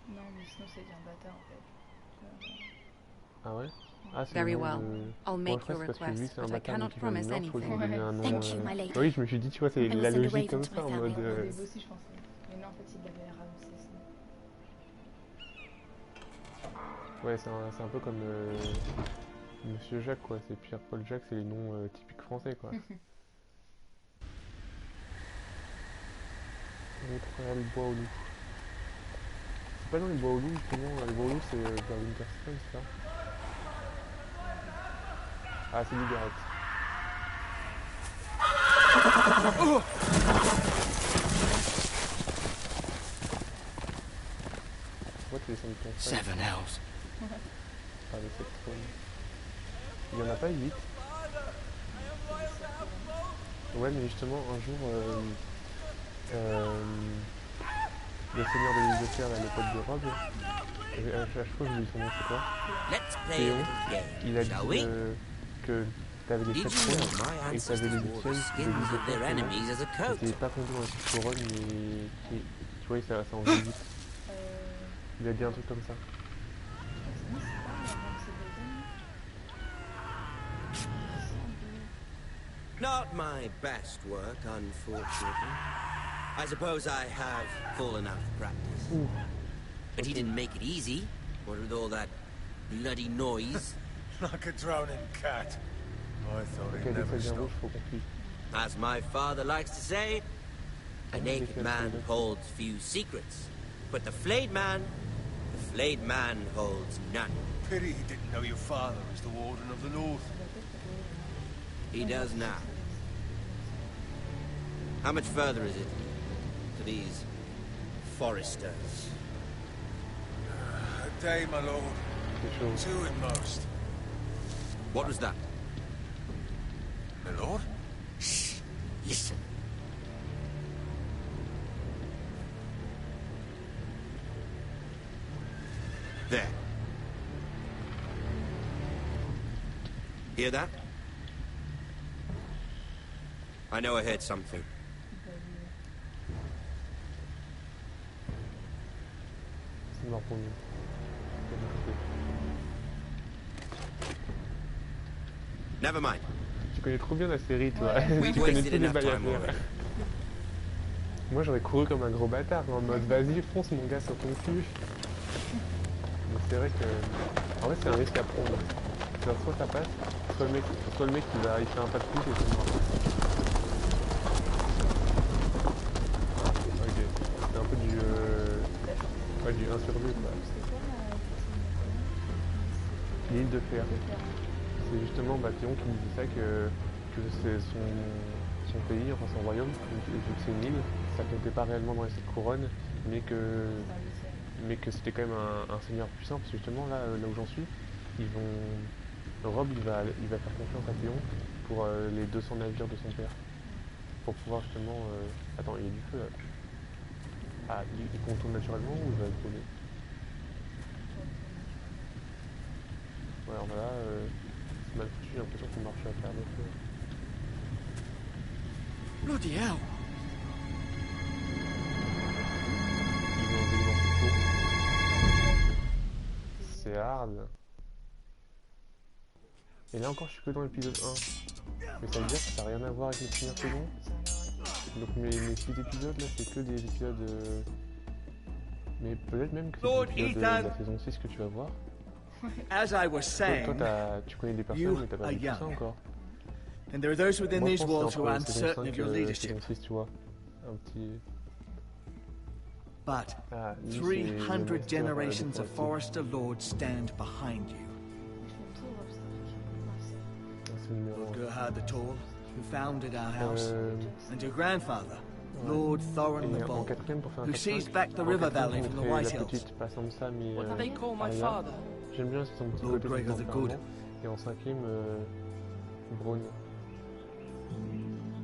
Non, mais Snow c'est bien bâtard en fait.
Ah ouais? Ah,
Very well. I'll make your request, but I cannot promise anything.
Thank you, my lady.
Oui, je me suis dit, tu vois, c'est la logique comme ça, en mode...
Oui, aussi je pensais. Mais non, en fait, il l'avait Ramsay Snow.
Ouais, c'est un peu comme Monsieur Jacques, quoi. C'est Pierre-Paul Jacques, c'est les noms typiques français, quoi. Le bois au loup. C'est pas dans les bois au loup, justement. Les bois au loup, c'est vers Winterfell, ça. Ah, c'est du Garrett. Pourquoi tu descends de ton frère?
Seven Hells.
Avec cette trône. Il y en a pas 8. Ouais, mais justement, un jour, le seigneur de l'île de Fer, là, le pote de Rob, à chaque fois, je lui son nom, c'est quoi? Théo, il a dit que t'avais les 7 trônes et que t'avais les 8e de l'île de Fer. C'était pas compté dans la petite couronne, mais qui, tu vois, ça en faisait 8. Il a dit un truc comme ça.
Not my best work, unfortunately. I suppose I have fallen out of practice. But he didn't make it easy, what with all that bloody noise.
Like a drowning cat. I thought he'd never stop.
As my father likes to say, a naked man holds few secrets, but the flayed man holds none.
Pity he didn't know your father was the Warden of the North.
He does now. How much further is it to these Forresters?
A day, my lord. 2 at most.
What was that?
My lord?
Shh. Listen. There. Hear that? I know I heard something.
C'est mort pour nous.
Never mind.
Tu connais trop bien la série, toi. Tu connais tous les bails à faire. Moi, j'aurais couru comme un gros bâtard, en mode vas-y, fonce mon gars sur ton cul. Mais c'est vrai que... En vrai, c'est un risque à prendre. Soit ça passe, soit le mec il fait un pas de plus et c'est mort. Ok, c'est un peu du... Ouais, du 1 sur 2, quoi. L'île de Fer. C'est justement Théon qui me dit ça, que c'est son pays, enfin son royaume, vu que c'est une île, ça comptait pas réellement dans les 7 couronnes, mais que c'était quand même un seigneur puissant, parce que justement là où j'en suis, Rob il va faire confiance à Théon pour les 200 navires de son père, pour pouvoir justement... Attends, il y a du feu là. Ah, il contourne naturellement ou il va se voler? Ouais, alors là, c'est mal foutu, j'ai l'impression qu'on marche à terre de feu.
Bloody hell!
Ils vont enlever les morceaux de peau. garde. Et là encore, je suis que dans l'épisode 1. Mais ça veut dire que ça n'a rien à voir avec les premières saisons. Donc mes 6 épisodes, là, c'est que des épisodes... Mais peut-être même que c'est des épisodes de la saison 6 que tu vas voir.
As I was saying,
tu connais des personnes, mais t'as pas vu tout ça encore.
And there are those within these walls who are uncertain of your leadership. But 300 generations of Forester lords stand behind you. Lord Gerhard the Tall, who founded our house, and your grandfather, Lord Thorin the Bold, who seized back the river valley from the White Hills.
What do they call my father?
J'aime bien son petit côté
the Good.
Et en 5e, Braun.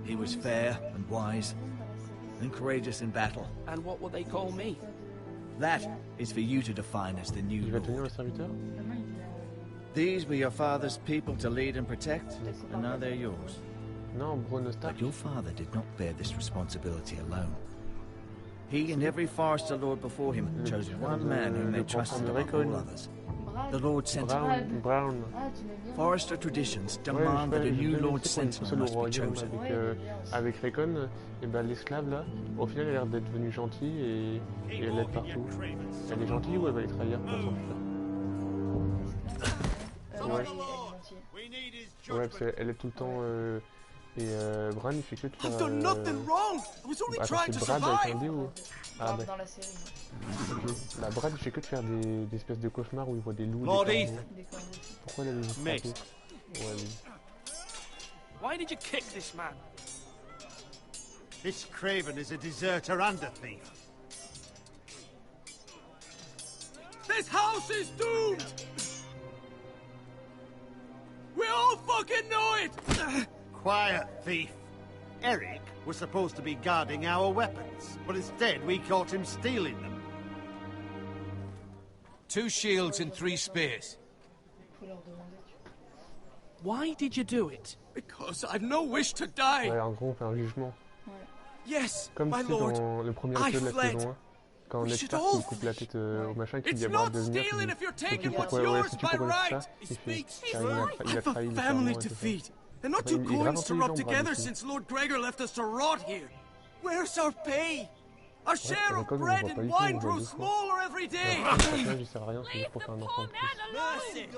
He was fair and wise and courageous in battle.
And what will they call me?
That is for you to define as the new
Il va tenir le
Lord.
serviteur?
These were your father's people to lead and protect, and now they're yours.
Non, Braun Stark.
But your father did not bear this responsibility alone. He and every Forester Lord before him chose one man whom they trusted above all others. The Lord Sentinel.
Brown.
Forester traditions demand that a new Lord Sentinel must be chosen.
Avec Recon, et ben l'esclave là, au final elle a l'air d'être devenue gentille et elle aide partout. Elle est gentille ou elle va les trahir pour son frère? Ouais, parce qu'elle est tout le temps et Bran il fait que de faire.
I've done nothing wrong. I was only trying to
Brad avec un
survive.
D ou? Ah
Dans la série.
Ok. Bah Brad il fait que de faire des espèces de cauchemars où il voit des loups.
Lord
des
Ethan.
Pourquoi elle a les frappés? Ouais, lui.
Why did you kick this man?
This Craven is a deserter and a thief.
This house is doomed. We all fucking know it.
Quiet, thief. Eric was supposed to be guarding our weapons, but instead we caught him stealing them.
2 shields and 3 spears.
Why did you do it?
Because I've no wish to die.
Ouais, en gros on fait un jugement.
Yes,
Comme
my
c'est
lord.
dans le premier épisode de la saison 1. Quand Ned Stark il coupe la tête au machin qui dit à Brad de venir, il dit pourquoi ouais, si tu pourquoi ça, il fait car il a trahi
family to feed. They're not two coins to rub together since Lord Gregor left us to rot here. Where's our pay? Our share of bread and wine grows smaller every day.
Il sert à rien, c'est juste pour faire un enfant de plus.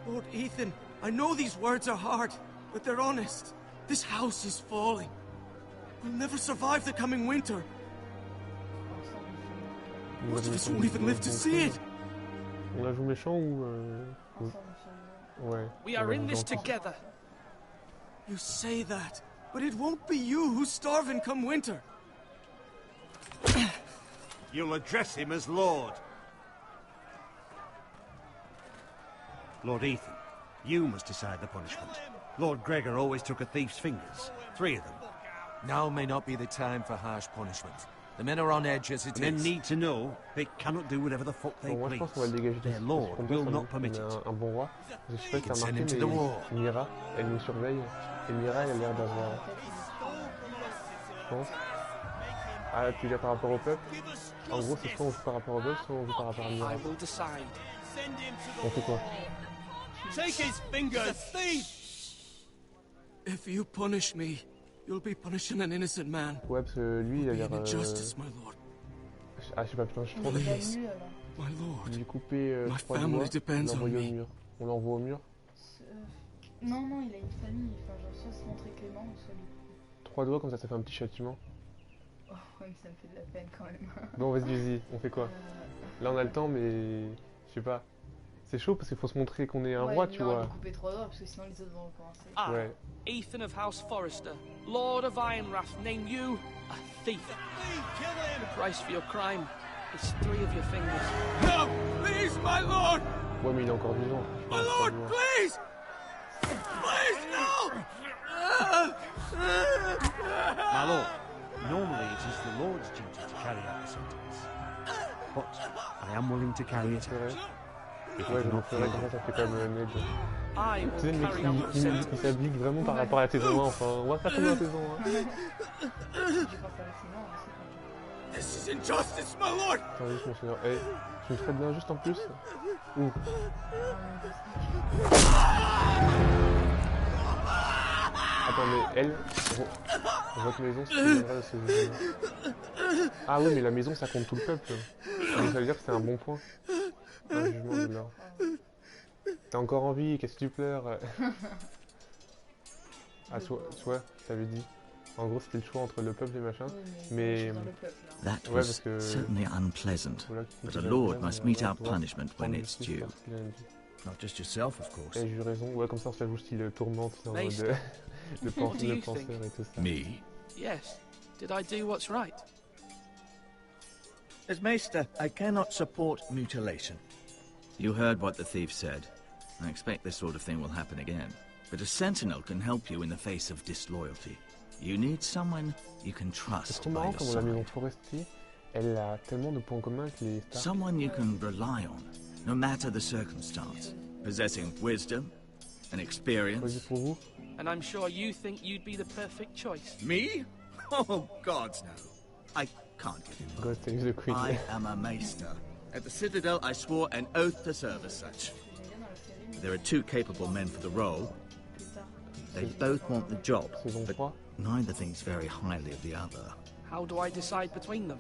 Lord Ethan, I know these words are hard, but they're honest. This house is falling. We'll never survive the coming winter. Most of us won't even live to see it.
On la joue méchant ou ouais.
We are in this together.
You say that, but it won't be you who's starving come winter.
You'll address him as Lord. Lord Ethan, you must decide the punishment. Lord Gregor always took a thief's fingers. 3 of them.
Now may not be the time for harsh punishment. The men are on edge as it is.
Men need to know they cannot do whatever the fuck they please. Their Lord will not permit it.
Un bon roi. Je sais pas si t'as remarqué, mais Mira, elle nous surveille. Et Mira, elle a l'air d'avoir... Je pense. Ah, tu dis par rapport au peuple. En gros, c'est soit on joue par rapport au peuple, soit on joue par rapport à Mira. On fait quoi?
Take his fingers, thief! If you punish me, you'll be punishing an innocent man.
Ouais, parce que lui, il a l'air...
Justice, my lord.
Ah, je sais pas, putain, je suis trop déçu.
My lord.
Il lui coupé 3 doigts, on l'envoie au mur.
Non, non, il a une famille, enfin, genre, soit se montrer clément, soit lui.
3 doigts, comme ça fait un petit châtiment.
Oh, ouais, mais ça me fait de la peine quand même.
Bon, vas-y, on fait quoi? Là, on a le temps, mais... Je sais pas. C'est chaud parce qu'il faut se montrer qu'on est un roi, tu vois.
Couper 3 doigts parce que sinon les autres vont recommencer.
I, Ethan of House Forester, Lord of Ironrath, name you a thief. The price for your crime is 3 of your fingers.
No, please, my lord.
Ouais, mais il est encore vivant.
My lord, please. Please, no.
My lord, normally it is the Lord's duty to carry out the sentence. But I am willing to carry it out.
Ouais, je ferai comme ça fait comme Ned. Tu sais, le mec, il s'applique vraiment par rapport à la saison 1, enfin, on va faire comme la saison 1.
This is injustice, my lord.
Attends, juste mon seigneur. Eh, tu me traites d'injuste en plus? Ouh. Attends, mais elle, votre maison se souviendra de ce jugement. Ah oui, mais la maison, ça compte tout le peuple. Donc ça veut dire que c'est un bon point. Un jugement de l'or. T'as encore envie, qu'est-ce que tu pleures? Ah, toi, t'avais dit. En gros, c'était le choix entre le peuple et machin. Mais.
That was certainly unpleasant, but a lord must mete out punishment when it's due. Not just yourself, of course.
Eh, j'ai eu raison. Ouais, comme ça, on se la joue style tourmente, en mode le penseur et tout ça.
Me?
Yes. Did I do what's right?
As Maester, I cannot support mutilation. You heard what the thief said. I expect this sort of thing will happen again. But a sentinel can help you in the face of disloyalty. You need someone you can trust by your side.
La maison forestier, elle a tellement de points communs avec les Stark.
Someone you can rely on, no matter the circumstance. Possessing wisdom and experience.
And I'm sure you think you'd be the perfect choice.
Me? Oh, gods no. I can't give him.
God save the Queen.
I am a Maester. At the Citadel, I swore an oath to serve as such. There are two capable men for the role. They both want the job, but neither thinks very highly of the other.
How do I decide between them?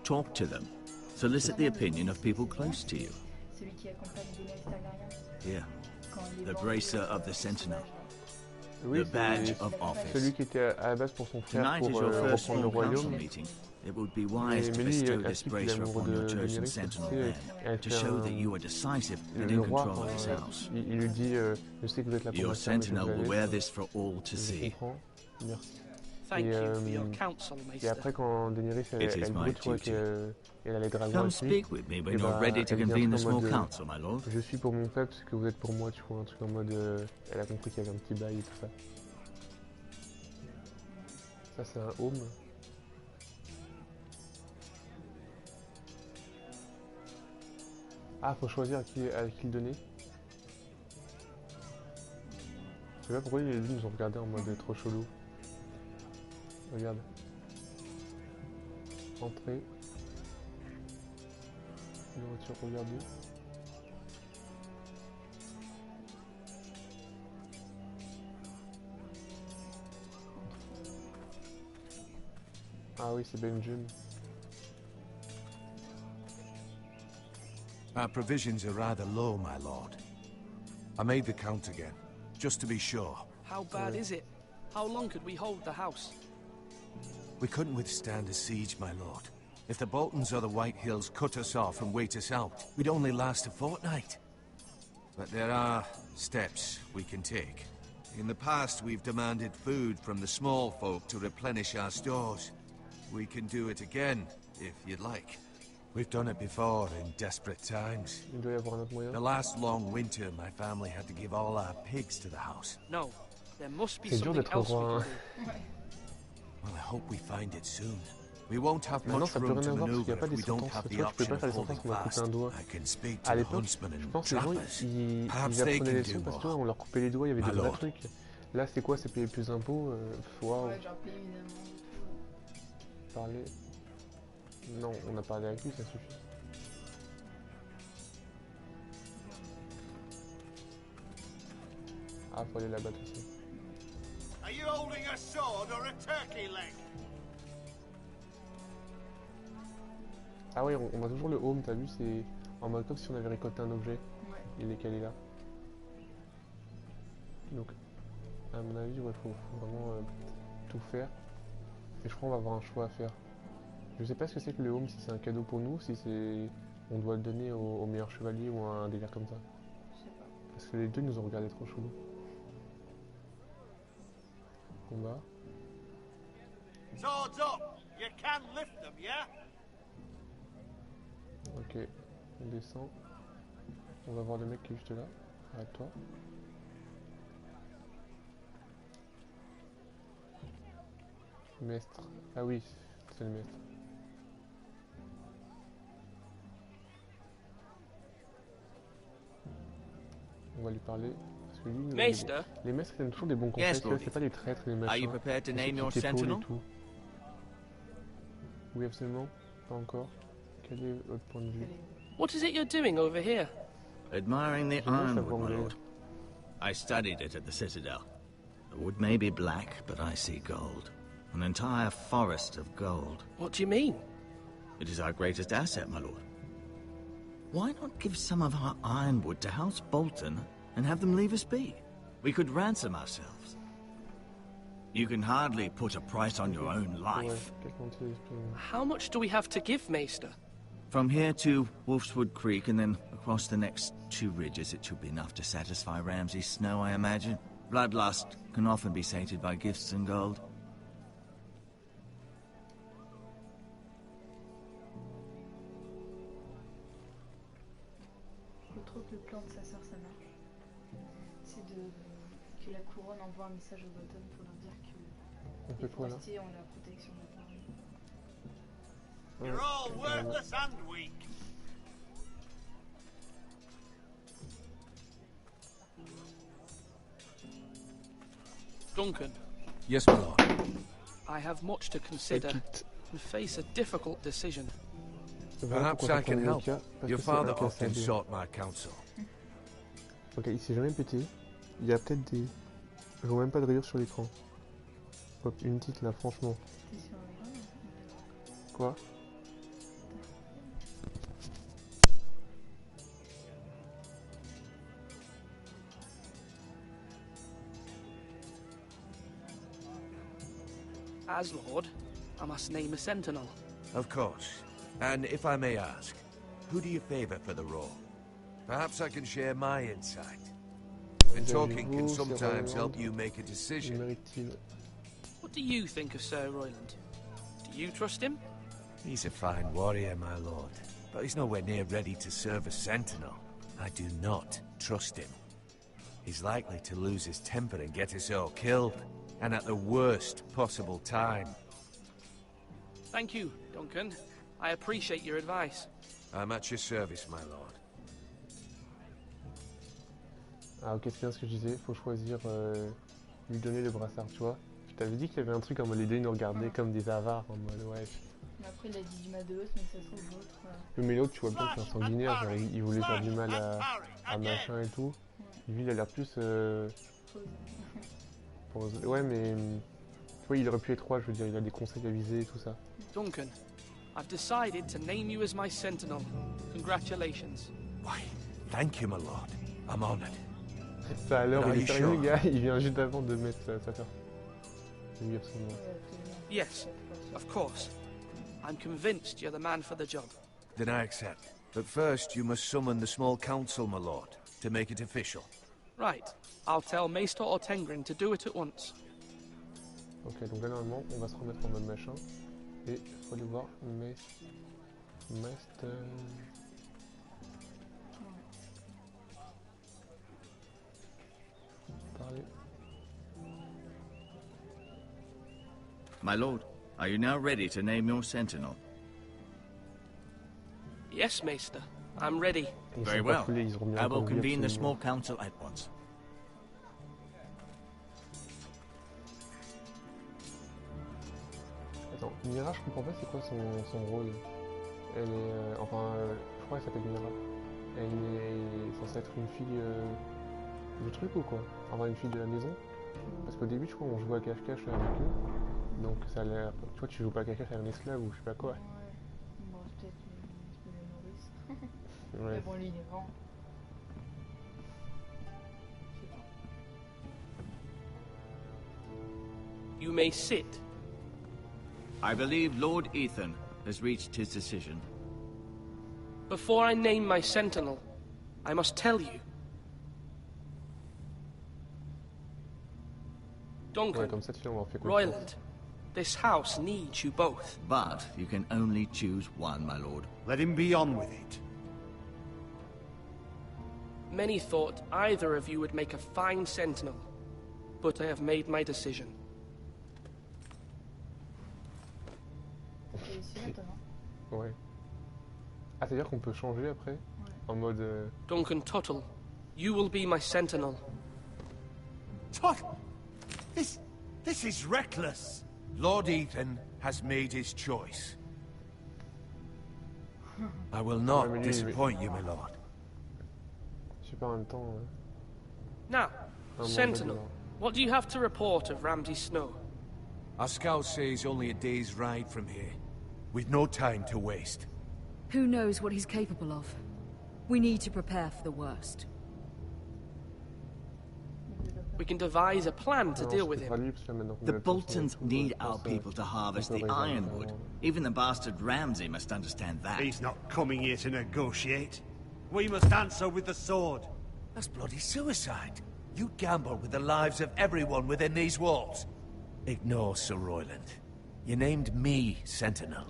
Talk to them. Solicit the opinion of people close to you. Here, the bracer of the Sentinel. The badge of office.
Celui qui était à la base pour son frère
Tonight
pour
is your first
reprendre le
small council
royaume.
meeting. It would be wise to bestow this bracer upon your chosen sentinel then, to show that you are decisive and in control of this house.
Il lui dit, je sais que vous êtes là pour
Your sentinel will wear this for all to see.
Merci.
Thank you for your counsel,
Et après, quand Daenerys elle brûle, tu vois qu'elle a les dragons.
Come speak with me when you're ready to convene the small council, my lord.
Je suis pour mon peuple, ce que vous êtes pour moi, tu vois, un truc en mode, elle a compris qu'il y avait un petit bail et tout ça. Ça, c'est un home. Ah, faut choisir à qui le donner. Je sais pas pourquoi les deux nous ont regardé en mode trop chelou. Regarde. Entrée. Nourriture, regardez. Ah oui, c'est Benjamin.
Our provisions are rather low, my lord. I made the count again, just to be sure.
How bad is it? How long could we hold the house?
We couldn't withstand a siege, my lord. If the Boltons or the White Hills cut us off and wait us out, we'd only last a fortnight. But there are steps we can take. In the past, we've demanded food from the small folk to replenish our stores. We can do it again, if you'd like. We've done it before in desperate times. The last long winter, my family had to give all our pigs to the house.
No, there must be something else we can do.
Well, I hope we find it soon. We won't have much room to maneuver if we don't have the option of holding fast. I can speak to the huntsmen and trappers. Perhaps they can do more.
On leur coupait les doigts, il y avait des vrais trucs. Là, c'est quoi? C'est payer plus d'impôts? Waouh. Parler. Non, on a parlé avec lui, ça suffit. Ah, faut aller la battre aussi.
Are you holding a sword or a turkey leg?
Ah ouais, on a toujours le home, t'as vu, c'est en mode comme si on avait récolté un objet. Ouais. Il est calé là. Donc, à mon avis, ouais, faut vraiment tout faire. Et je crois qu'on va avoir un choix à faire. Je sais pas ce que c'est que le home, si c'est un cadeau pour nous, si c'est on doit le donner au meilleur chevalier ou un délire comme ça.
Je sais pas.
Parce que les deux nous ont regardé trop chelou. Combat.
Swords up. You can lift them, yeah?
Ok, on descend. On va voir le mec qui est juste là. Arrête-toi. Maître. Ah oui, c'est le maître. On va lui parler. Parce que lui, les maîtres donnent toujours des bons conseils. C'est pas les traîtres, les machins.
Are you prepared to name your sentinel?
Oui, absolument. Pas encore. Quel est votre point de vue?
What is it you're doing over here?
Admiring the ironwood, my lord. I studied it at the Citadel. The wood may be black, but I see gold. An entire forest of gold.
What do you mean?
It is our greatest asset, my lord. Why not give some of our ironwood to House Bolton and have them leave us be? We could ransom ourselves. You can hardly put a price on your own life.
How much do we have to give, Maester?
From here to Wolfswood Creek and then across the next 2 ridges, it should be enough to satisfy Ramsay Snow, I imagine. Bloodlust can often be sated by gifts and gold.
Le plan de sa sœur Sana, c'est que la couronne envoie un message aux Bolton pour leur dire que les forestiers ont la protection de la parole.
You're all worthless and weak.
Duncan.
Yes, my lord.
I have much to consider and face a difficult decision.
Perhaps I can help. Your father often sought my counsel.
Ok, il s'est jamais pété. Il y a peut-être des... Je vois même pas de rayures sur l'écran. Hop, une petite là, franchement. Quoi?
As Lord, I must name a sentinel.
Of course. And if I may ask, who do you favor for the role? Perhaps I can share my insight. And talking can sometimes help you make a decision.
What do you think of Sir Royland? Do you trust him?
He's a fine warrior, my lord. But he's nowhere near ready to serve as sentinel. I do not trust him. He's likely to lose his temper and get us all killed. And at the worst possible time.
Thank you, Duncan. I appreciate your advice.
I'm at your service, my lord.
Ah ok, c'est bien ce que je disais, faut choisir, lui donner le brassard, tu vois. Je t'avais dit qu'il y avait un truc en mode les deux ils nous regardaient comme des avares, en mode ouais.
Mais après il a dit du mal de l'autre, mais ça se trouve l'autre.
Mais l'autre tu vois bien que c'est un sanguinaire, genre, il voulait faire du mal à machin et tout. Lui il a l'air plus... Ouais mais... Tu vois il aurait pu être roi, je veux dire, il a des conseils à viser et tout ça.
Duncan, I've decided to name you as my sentinel. Congratulations.
Why, thank you, my lord. I'm honored.
Ça a l'air, il est sérieux, gars, il vient juste avant de mettre sa carte.
Yes, of course. I'm convinced you're the man for the job.
Then I accept. But first, you must summon the small council, my lord, to make it official.
Right. I'll tell Maester Ortengrin to do it at once.
Ok, donc là, normalement, on va se remettre en mode machin. Et il faut aller voir Maester...
My lord, are you now ready to name your sentinel?
Yes, Maester. I'm ready.
Very well. I will convene the small council at once.
Attends, Mira, je comprends pas c'est quoi son rôle. Elle est... enfin, je crois qu'elle s'appelle Mira. Elle est censée être une fille du truc ou quoi? Enfin, une fille de la maison. Parce qu'au début, je crois, on jouait à cache-cache avec eux. Donc ça a l'air... Tu vois, tu joues pas à cache-cache avec un esclave ou je sais pas quoi.
Ouais, bon, peut-être une nourrice.
Ouais.
Mais bon, lui, il est grand.
You may sit.
I believe Lord Ethan has reached his decision.
Before I name my sentinel, I must tell you. Duncan, Royland, this house needs you both.
But you can only choose one, my lord.
Let him be on with it.
Many thought either of you would make a fine sentinel, but I have made my decision.
Ouais. Ah, c'est-à-dire qu'on peut changer après? En mode...
Duncan Tuttle, you will be my sentinel.
Tuttle? This is reckless.
Lord Ethan has made his choice. I will not disappoint you, my lord.
Je sais pas en même temps.
Now, Sentinel, what do you have to report of Ramsay Snow?
Our scout says only a day's ride from here. We've no time to waste.
Who knows what he's capable of? We need to prepare for the worst.
We can devise a plan to deal with him.
The Boltons need our people to harvest the ironwood. Even the bastard Ramsay must understand that.
He's not coming here to negotiate. We must answer with the sword.
That's bloody suicide. You gamble with the lives of everyone within these walls. Ignore Sir Royland. You named me Sentinel.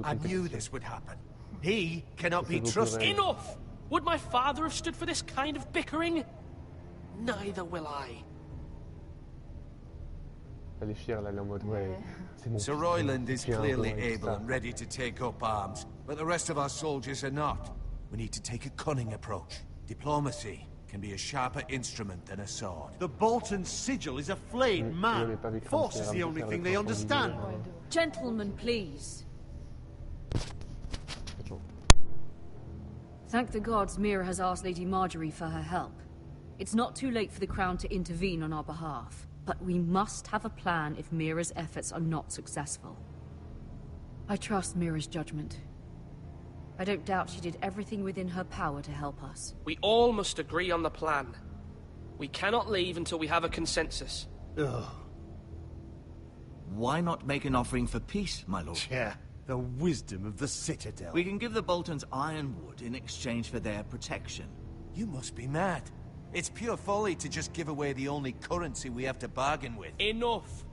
I knew this would happen. He cannot be trusted.
Enough! Would my father have stood for this kind of bickering? Neither will I.
Sir Royland is clearly able and ready to take up arms, but the rest of our soldiers are not. We need to take a cunning approach. Diplomacy can be a sharper instrument than a sword.
The Bolton sigil is a flayed man. Force is the only thing they understand.
Gentlemen, please. Thank the gods Mira has asked Lady Marjorie for her help. It's not too late for the Crown to intervene on our behalf, but we must have a plan if Mira's efforts are not successful. I trust Mira's judgment. I don't doubt she did everything within her power to help us.
We all must agree on the plan. We cannot leave until we have a consensus.
Ugh.
Why not make an offering for peace, my lord?
Yeah, the wisdom of the Citadel.
We can give the Boltons ironwood in exchange for their protection.
You must be mad. It's pure folly to just give away the only currency we have to bargain with.
Enough!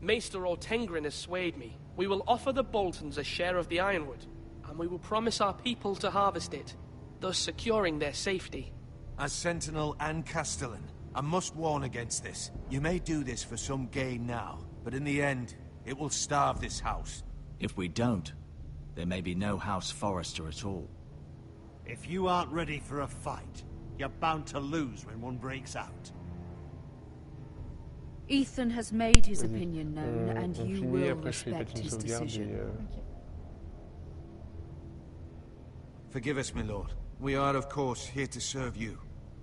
Maester Ortengrin has swayed me. We will offer the Boltons a share of the ironwood, and we will promise our people to harvest it, thus securing their safety.
As Sentinel and Castellan, I must warn against this. You may do this for some gain now, but in the end, it will starve this house.
If we don't, there may be no House Forrester at all.
If you aren't ready for a fight, you're bound to lose when one breaks out.
Ethan has made his opinion known, and you will respect his decision.
Forgive us, my lord. We are, of course, here to serve you,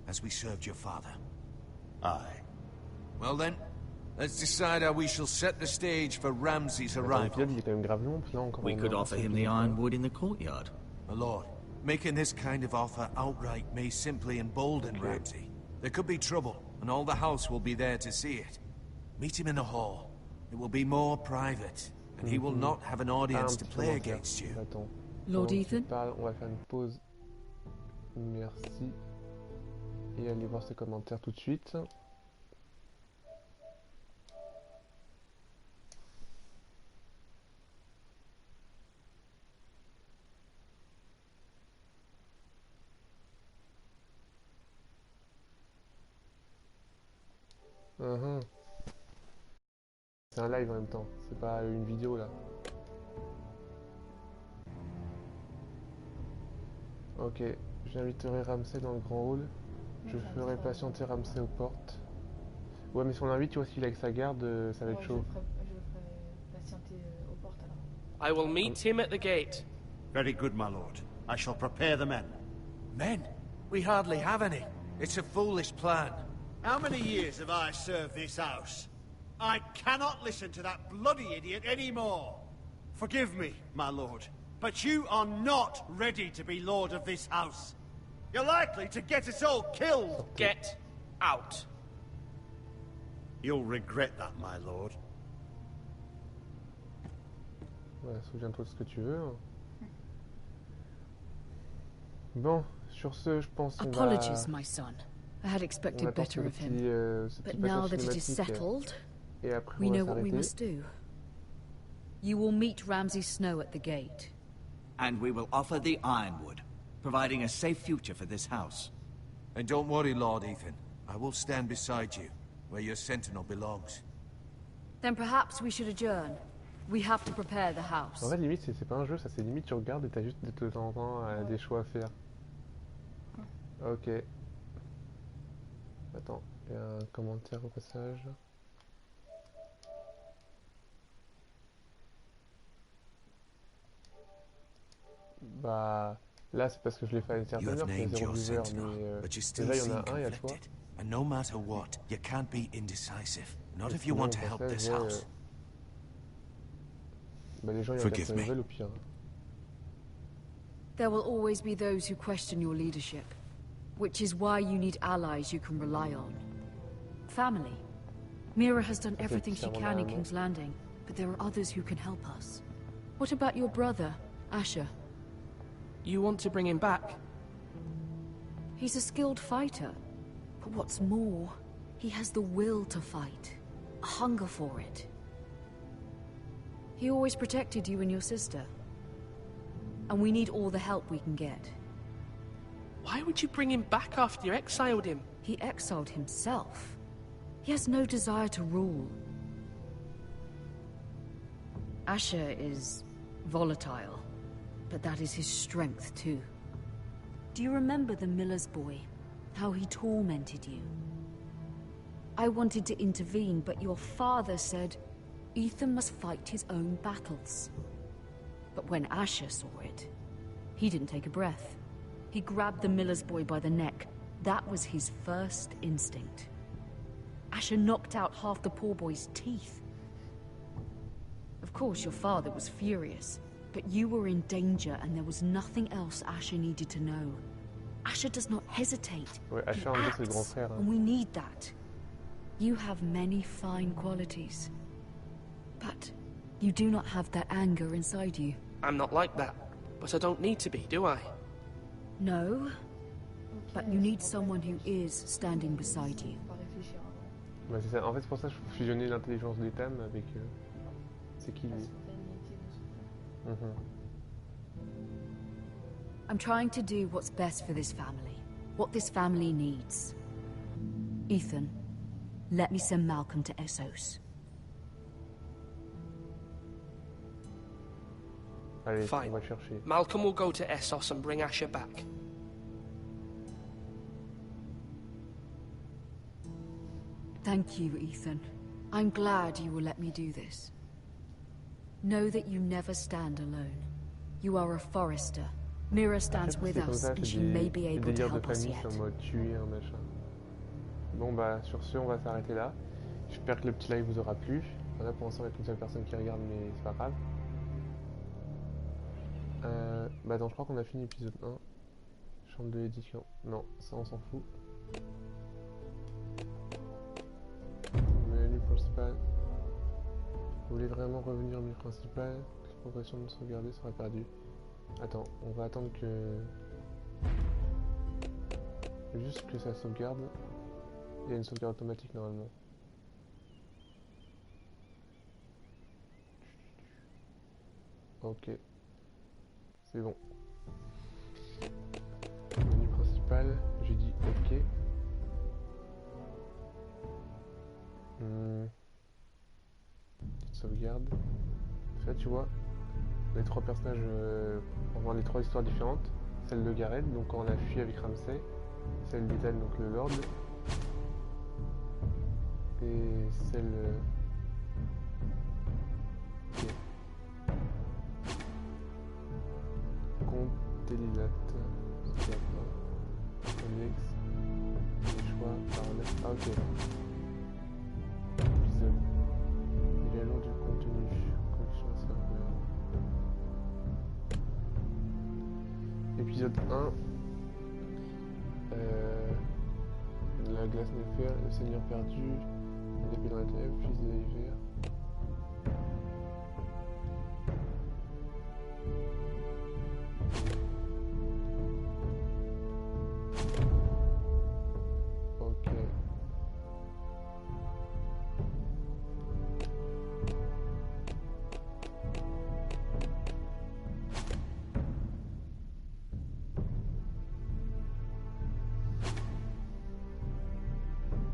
as we served your father.
Aye.
Well then, let's decide how we shall set the stage for Ramsay's arrival.
We could offer him the ironwood in the courtyard.
My lord, making this kind of offer outright may simply embolden Ramsay. There could be trouble, and all the house will be there to see it. Meet him in the hall. It will be more private, and he will not have an audience to play against you.
Lord Ethan?
On va faire une pause. Merci. Et allez voir ses commentaires tout de suite. C'est un live en même temps, c'est pas une vidéo là. Ok, j'inviterai Ramsay dans le grand hall. Je ferai patienter Ramsay aux portes. Ouais, mais si on l'invite, tu vois, s'il est avec sa garde, ça va être chaud.
Je le ferai patienter aux portes alors.
I will meet him at the gate.
Very good, my lord. I shall prepare the men.
Men? We hardly have any. It's a foolish plan.
How many years have I served this house? I cannot listen to that bloody idiot anymore. Forgive me, my lord, but you are not ready to be lord of this house. You're likely to get us all killed.
Get out.
You'll regret that, my lord.
Ouais, souviens-toi de ce que tu veux. Bon, sur ce, je pense qu'on va...
Apologies, my son. I had expected better of him. But now that it is settled, we know what we must do. You will meet Ramsay Snow at the gate.
And we will offer the ironwood, providing a safe future for this house.
And don't worry, Lord Ethan. I will stand beside you, where your sentinel belongs.
Then perhaps we should adjourn. We have to prepare the house.
En fait, limite, c'est pas un jeu, ça c'est limite, tu regardes et t'as juste de temps en temps des choix à faire. Ok. Attends, il y a un commentaire au passage. Bah, là c'est parce que je l'ai fait à une certaine heure qu'il y a 0 viewer, mais déjà il y en a un, il y a le choix.
And no matter what, you can't be indecisive. Not if you want to help this house.
Bah les gens ils regardent ce qu'ils veulent au pire.
There will always be those who question your leadership, which is why you need allies you can rely on. Family. Mira has done everything she can in King's Landing, but there are others who can help us. What about your brother, Asher?
You want to bring him back?
He's a skilled fighter, but what's more, he has the will to fight, a hunger for it. He always protected you and your sister, and we need all the help we can get.
Why would you bring him back after you exiled him?
He exiled himself. He has no desire to rule. Asher is volatile, but that is his strength too. Do you remember the miller's boy? How he tormented you? I wanted to intervene, but your father said Ethan must fight his own battles. But when Asher saw it, he didn't take a breath. He grabbed the miller's boy by the neck. That was his first instinct. Asher knocked out half the poor boy's teeth. Of course, your father was furious, but you were in danger and there was nothing else Asher needed to know. Asher does not hesitate.
Ouais, Asher,
he acts,
c'est le grand frère, hein.
And we need that. You have many fine qualities, but you do not have that anger inside you.
I'm not like that, but I don't need to be, do I?
No, but you need someone who is standing beside you.
Bah c'est ça. En fait, c'est pour ça que je faut fusionner l'intelligence d'Ethan avec... C'est qui lui?
I'm trying to do what's best for this family, what this family needs. Ethan, let me send Malcolm to Essos.
Allez,
fine.
On va chercher.
Malcolm will go to Essos and bring Asher back.
Thank you, Ethan. I'm glad you will let me do this. Know that you never stand alone. You are a forester. Mira stands with us, and she may be able to help us yet.
Bon bah sur ce, on va s'arrêter là. J'espère que le petit live vous aura plu. Voilà, pour l'instant il y a qu'une seule personne qui regarde, mais c'est pas grave. Bah attends, je crois qu'on a fini l'épisode 1. Chambre de l'édition. Non, ça on s'en fout. Menu principal. Vous voulez vraiment revenir au menu principal? Progression de sauvegarder sera perdue. Attends, on va attendre que... Juste que ça sauvegarde. Il y a une sauvegarde automatique normalement. Ok. C'est bon. Menu principal, j'ai dit ok. Petite sauvegarde. En fait, tu vois, les trois personnages, on voit les trois histoires différentes. Celle de Gareth, donc quand on a fui avec Ramsay. Celle d'Ethan, donc le Lord. Et celle... Okay. Compte Délilate. C'est pas. Alex. Les choix, paramètres. Ah ok. Épisode. Il est long du contenu. Connexion serveur. Épisode 1. La glace néphère, le seigneur perdu, l'épée dans la ténèbre, fils de l'hiver. Ok.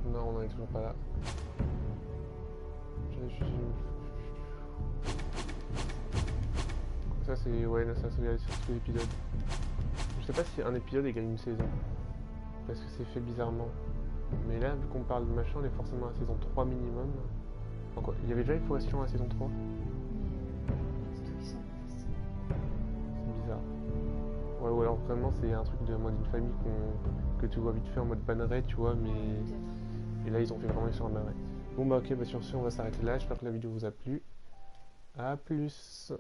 Non, on n'en est toujours pas là. Ça c'est... Ouais, là, ça sauvegarde sur tous les épisodes. Je sais pas si un épisode égale une saison. Parce que c'est fait bizarrement. Mais là, vu qu'on parle de machin, on est forcément à la saison 3 minimum. Encore, il y avait déjà une formation à la saison 3. C'est bizarre. Ouais, ou alors vraiment c'est un truc de mode d'une famille que tu vois vite fait en mode banneret, tu vois, mais... Et là ils ont fait vraiment sur un banneret. Bon bah ok, bah sur ce on va s'arrêter là, j'espère que la vidéo vous a plu. A plus.